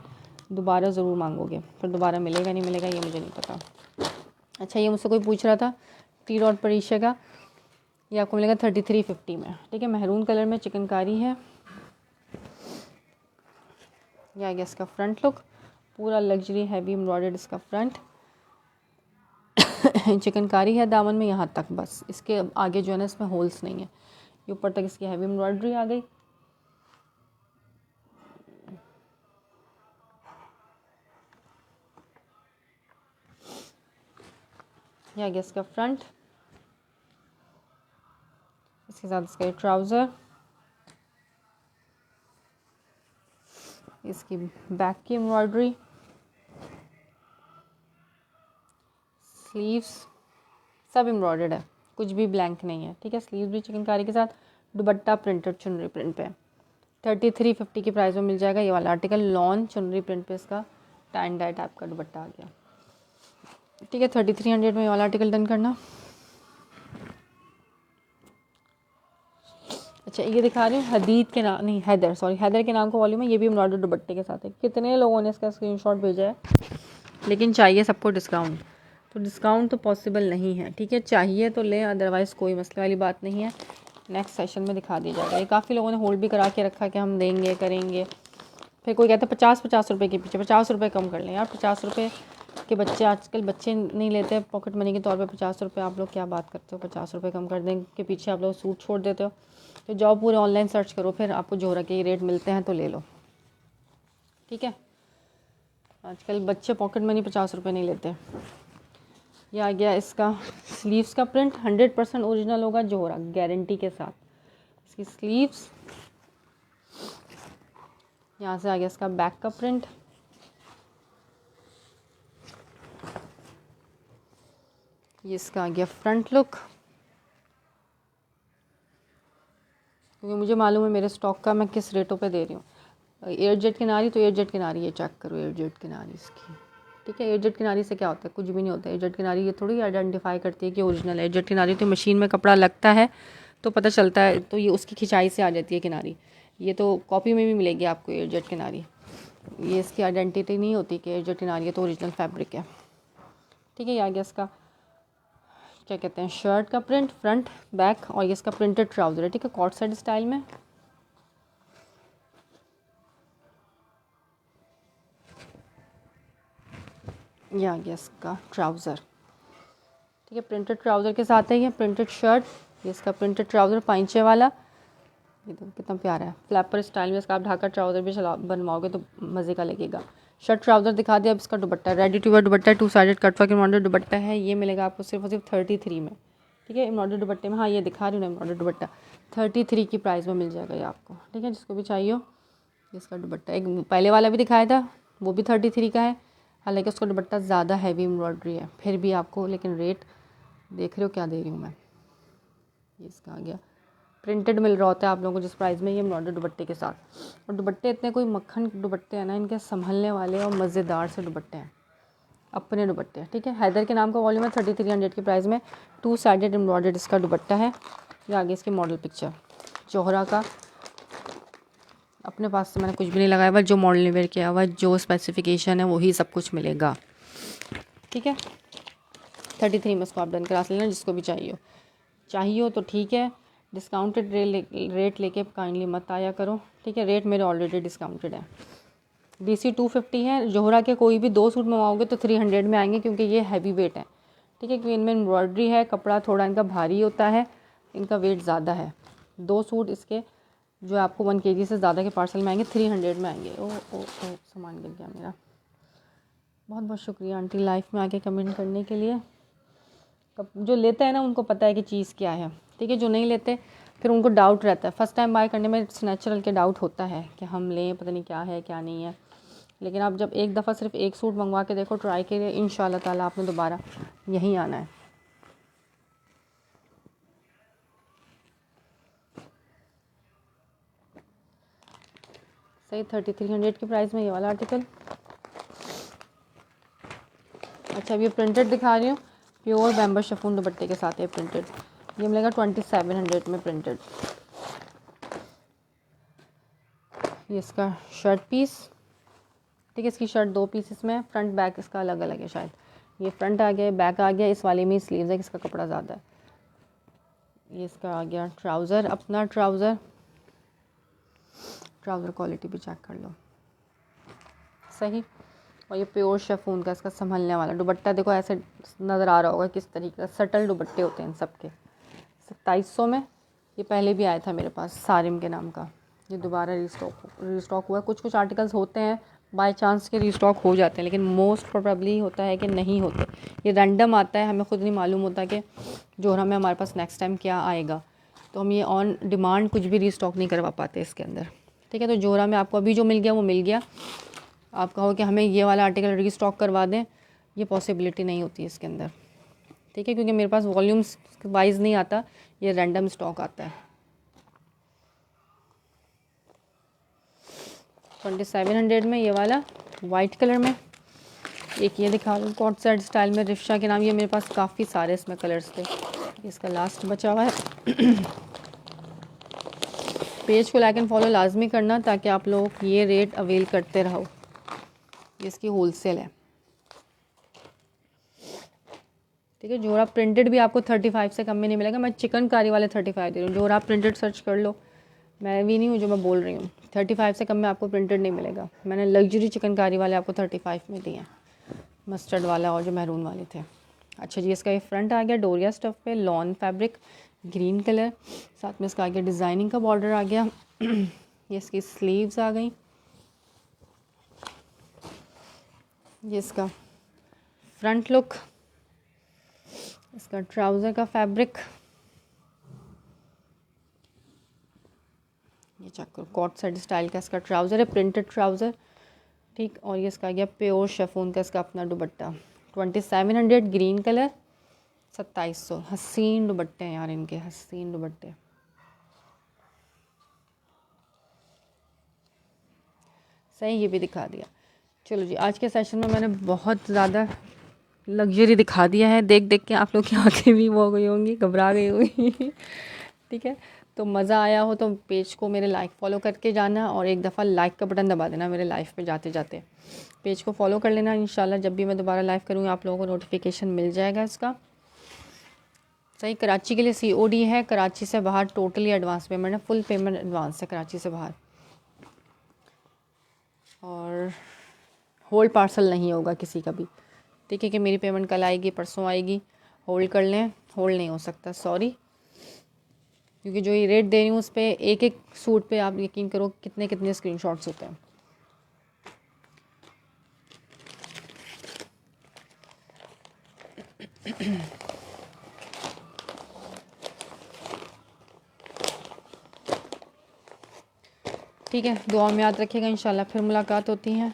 दोबारा ज़रूर मांगोगे, फिर दोबारा मिलेगा नहीं मिलेगा ये मुझे नहीं पता। अच्छा, ये मुझसे कोई पूछ रहा था टी डॉट परीशा का, ये आपको मिलेगा 3350 में। ठीक है, महरून कलर में चिकनकारी है। ये आ गया इसका फ्रंट लुक, पूरा लग्जरी हैवी एम्ब्रॉयडर्ड इसका फ्रंट। चिकनकारी है दामन में यहाँ तक, बस इसके आगे जो है ना इसमें होल्स नहीं है। ये ऊपर तक इसकी हैवी एम्ब्रॉयडरी आ गई। ये आ गया इसका फ्रंट, इसके साथ इसका ट्राउज़र, इसकी बैक की एम्ब्रॉयडरी, स्लीव्स सब एम्ब्रॉयडर्ड है, कुछ भी ब्लैंक नहीं है। ठीक है, स्लीव्स भी चिकनकारी के साथ, दुपट्टा प्रिंटेड चुनरी प्रिंट पे 3350 की प्राइस में मिल जाएगा ये वाला आर्टिकल। लॉन चुनरी प्रिंट पे इसका टाइन डाई टाइप का दुपट्टा आ गया। ठीक है, 3300 में ये वाला आर्टिकल डन करना। अच्छा, ये दिखा रही हूँ हदीद के नाम, नहीं हैदर, सॉरी हैदर के नाम का वॉल्यूम है। ये भी एम्ब्रॉयडर्ड दुपट्टे के साथ है। कितने लोगों ने इसका स्क्रीनशॉट भेजा है, लेकिन चाहिए सबको डिस्काउंट, तो डिस्काउंट तो पॉसिबल नहीं है। ठीक है, चाहिए तो लें, अदरवाइज़ कोई मसले वाली बात नहीं है। नेक्स्ट सेशन में दिखा दिया जाएगा। ये काफ़ी लोगों ने होल्ड भी करा के रखा कि हम देंगे करेंगे, फिर कोई कहता है 50 रुपये के पीछे। 50 रुपये कम कर लें यार, 50 रुपये के बच्चे आजकल बच्चे नहीं लेते पॉकेट मनी के तौर पे 50 रुपये। आप लोग क्या बात करते हो, 50 रुपये कम कर दें के पीछे आप लोग सूट छोड़ देते हो। तो जाओ पूरे ऑनलाइन सर्च करो, फिर आपको जोहरा के रेट मिलते हैं तो ले लो। ठीक है, आजकल बच्चे पॉकेट मनी 50 रुपये नहीं लेते। ये आ गया इसका स्लीव्स का प्रिंट, 100% ओरिजिनल होगा जोहरा गारंटी के साथ। इसकी स्लीव्स, यहाँ से आ गया इसका बैक का प्रिंट, ये इसका आ गया फ्रंट लुक। क्योंकि मुझे मालूम है मेरे स्टॉक का मैं किस रेटों पे दे रही हूँ। एयर जेट किनारी, तो एयर जेट किनारी ये चेक करो, एयर जेट किनारी इसकी। ठीक है, एयर जेट किनारी से क्या होता है, कुछ भी नहीं होता है। एयर जेट किनारी ये थोड़ी आइडेंटिफाई करती है कि ओरिजिनल है। एयर जेट किनारी तो मशीन में कपड़ा लगता है तो पता चलता है, तो ये उसकी खिंचाई से आ जाती है किनारी। ये तो कॉपी में भी मिलेगी आपको एयर जेट किनारी, ये इसकी आइडेंटिटी नहीं होती कि एयर जेट किनारी है तो ओरिजिनल फैब्रिक है। ठीक है, ये आ गया इसका क्या कहते हैं शर्ट का प्रिंट, फ्रंट बैक, और ये इसका प्रिंटेड ट्राउज़र है। ठीक है, कॉट सेट स्टाइल में। ये आ गया इसका ट्राउज़र। ठीक है, प्रिंटेड ट्राउज़र के साथ है ये प्रिंटेड शर्ट, ये इसका प्रिंटेड ट्राउज़र पाइंचे वाला। ये तो कितना प्यारा है, फ्लैपर स्टाइल में इसका आप ढाका ट्राउज़र भी चला बनवाओगे तो मज़े का लगेगा। शर्ट ट्राउज़र दिखा दिया। अब इसका दुपट्टा रेडी टू वेयर दुपट्टा, 2 साइडेड कटवर्क एम्ब्रॉयडर्ड दुपट्टा है। ये मिलेगा आपको सिर्फ और सिर्फ 33 में। ठीक है, एम्ब्रॉयडर्ड दुपट्टे में, हाँ ये दिखा रही हूँ एम्ब्रॉयडर्ड दुपट्टा 33 की प्राइस में मिल जाएगा ये आपको। ठीक है, जिसको भी चाहिए हो। इसका दुपट्टा एक पहले वाला भी दिखाया था, वो भी 33 का है। हालांकि उसका दुपट्टा ज़्यादा हैवी एम्ब्रॉयडरी है, फिर भी आपको, लेकिन रेट देख रहे हो क्या दे रही हूँ मैं। ये इसका आ गया प्रिंटेड मिल रहा होता है आप लोगों को जिस प्राइस में, ये एम्ब्रॉयडर्ड दुपट्टे के साथ। और दुपट्टे इतने कोई मक्खन दुपट्टे हैं ना, इनके संभलने वाले और मज़ेदार से दुपट्टे हैं, अपने दुपट्टे। ठीक है, हैदर के नाम का वॉल्यूम है, 3300 की प्राइस में 2 साइडेड एम्ब्रॉयडर्ड इसका दुपट्टा है। ये आगे इसकी मॉडल पिक्चर जोहरा का। अपने पास से मैंने कुछ भी नहीं लगाया हुआ, जो मॉडल ने वेयर किया हुआ, जो स्पेसिफिकेशन है वही सब कुछ मिलेगा। ठीक है, 33 में इसको आप डन करा लेना जिसको भी चाहिए हो तो ठीक है। डिस्काउंटेड रेट लेके काइंडली मत आया करो। ठीक है, रेट मेरे ऑलरेडी डिस्काउंटेड है। DC 250 है। जोहरा के कोई भी 2 सूट मंगवाओगे तो 300 में आएंगे, क्योंकि ये हैवी वेट है। ठीक है, क्योंकि इनमें एम्ब्रॉयडरी है, कपड़ा थोड़ा इनका भारी होता है, इनका वेट ज़्यादा है। 2 सूट इसके जो आपको 1 kg से ज़्यादा के पार्सल में आएंगे 300 में आएंगे। ओ सामान गिर गया मेरा। बहुत बहुत शुक्रिया आंटी लाइफ में आके कमेंट करने के लिए। जो लेते हैं ना उनको पता है कि चीज़ क्या है। ठीक है, जो नहीं लेते फिर उनको डाउट रहता है। फर्स्ट टाइम बाय करने में इट्स नेचुरल के डाउट होता है कि हम लें, पता नहीं क्या है क्या नहीं है। लेकिन आप जब एक दफ़ा सिर्फ एक सूट मंगवा के देखो, ट्राई करिए, इंशाल्लाह ताला आपने दोबारा यहीं आना है। सही 3300 की प्राइस में ये वाला आर्टिकल। अच्छा अब ये प्रिंटेड दिखा रही हूँ, प्योर बैम्बू शिफॉन दुपट्टे के साथ है प्रिंटेड। ये मिलेगा 2700 में प्रिंटेड। ये इसका शर्ट पीस, ठीक है, इसकी शर्ट 2 पीसेस में, फ्रंट बैक इसका अलग अलग है शायद। ये फ्रंट आ गया, बैक आ गया, इस वाले में स्लीव्स है, इसका कपड़ा ज़्यादा है। ये इसका आ गया ट्राउज़र, अपना ट्राउज़र क्वालिटी भी चेक कर लो, सही। और ये प्योर शिफॉन का इसका संभलने वाला दुपट्टा, देखो ऐसे नज़र आ रहा होगा किस तरीके का, सटल दुपट्टे होते हैं इन सब के। 2700 में। ये पहले भी आया था मेरे पास सारिम के नाम का, ये दोबारा रीस्टॉक हुआ है। कुछ कुछ आर्टिकल्स होते हैं बाय चांस के रीस्टॉक हो जाते हैं, लेकिन मोस्ट प्रोबेबली होता है कि नहीं होते, ये रैंडम आता है, हमें खुद नहीं मालूम होता कि जोहरा में हमारे पास नेक्स्ट टाइम क्या आएगा, तो हम ये ऑन डिमांड कुछ भी रीस्टॉक नहीं करवा पाते इसके अंदर, ठीक है। तो जोहरा में आपको अभी जो मिल गया वो मिल गया, आप कहो कि हमें ये वाला आर्टिकल रीस्टॉक करवा दें, ये पॉसिबिलिटी नहीं होती इसके अंदर, ठीक है, क्योंकि मेरे पास वॉल्यूम्स वाइज नहीं आता, ये रैंडम स्टॉक आता है। 2700 में ये वाला वाइट कलर में। एक ये दिखा दूँ कॉट सेट स्टाइल में रिफ्शा के नाम, ये मेरे पास काफ़ी सारे इसमें कलर्स थे, इसका लास्ट बचा हुआ है। पेज को लाइक एंड फॉलो लाजमी करना ताकि आप लोग ये रेट अवेल करते रहो, ये इसकी होलसेल है, ठीक है। जोड़ा प्रिंटेड भी आपको 35 से कम में नहीं मिलेगा, मैं चिकनकारी वाले 35 दे रही हूँ, जोड़ा आप प्रिंटेड सर्च कर लो, मैं भी नहीं हूँ जो मैं बोल रही हूँ, 35 से कम में आपको प्रिंटेड नहीं मिलेगा। मैंने लग्जरी चिकनकारी वाले आपको 35 में दिए हैं, मस्टर्ड वाला और जो मैरून वाले थे। अच्छा जी, इसका ये फ्रंट आ गया डोरिया स्टफ पे, लॉन फैब्रिक, ग्रीन कलर, साथ में इसका आ गया डिज़ाइनिंग का बॉर्डर आ गया। ये इसकी स्लीव्स आ गई, ये इसका फ्रंट लुक, इसका ट्राउज़र का फैब्रिक, ये चेक करो कॉट सेट स्टाइल का इसका ट्राउज़र है, प्रिंटेड ट्राउज़र, ठीक। और ये इसका गया प्योर शिफॉन का इसका अपना दुपट्टा, 2700, ग्रीन कलर, 2700। हसीन दुपट्टे हैं यार इनके, हसीन दुपट्टे, सही। ये भी दिखा दिया। चलो जी, आज के सेशन में मैंने बहुत ज़्यादा लग्जरी दिखा दिया है, देख देख के आप लोग की आंखें भी वो हो गई होंगी, घबरा गई होंगी। ठीक है, तो मज़ा आया हो तो पेज को मेरे लाइक फॉलो करके जाना, और एक दफ़ा लाइक का बटन दबा देना मेरे लाइव पे जाते जाते, पेज को फॉलो कर लेना। इंशाल्लाह जब भी मैं दोबारा लाइव करूँगी आप लोगों को नोटिफिकेशन मिल जाएगा इसका, सही। कराची के लिए COD है, कराची से बाहर टोटली एडवांस पेमेंट है, फुल पेमेंट एडवांस है कराची से बाहर, और होल्ड पार्सल नहीं होगा किसी का भी, ठीक है, कि मेरी पेमेंट कल आएगी परसों आएगी, होल्ड कर लें, होल्ड नहीं हो सकता, सॉरी। क्योंकि जो ये रेट दे रही हूँ उस पर एक एक सूट पे आप यकीन करो कितने कितने स्क्रीनशॉट्स होते हैं। ठीक है, दुआ में याद रखिएगा, इंशाल्लाह फिर मुलाकात होती है।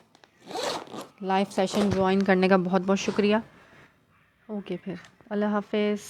लाइव सेशन ज्वाइन करने का बहुत बहुत शुक्रिया। ओके, फिर अल्लाह हाफिज़।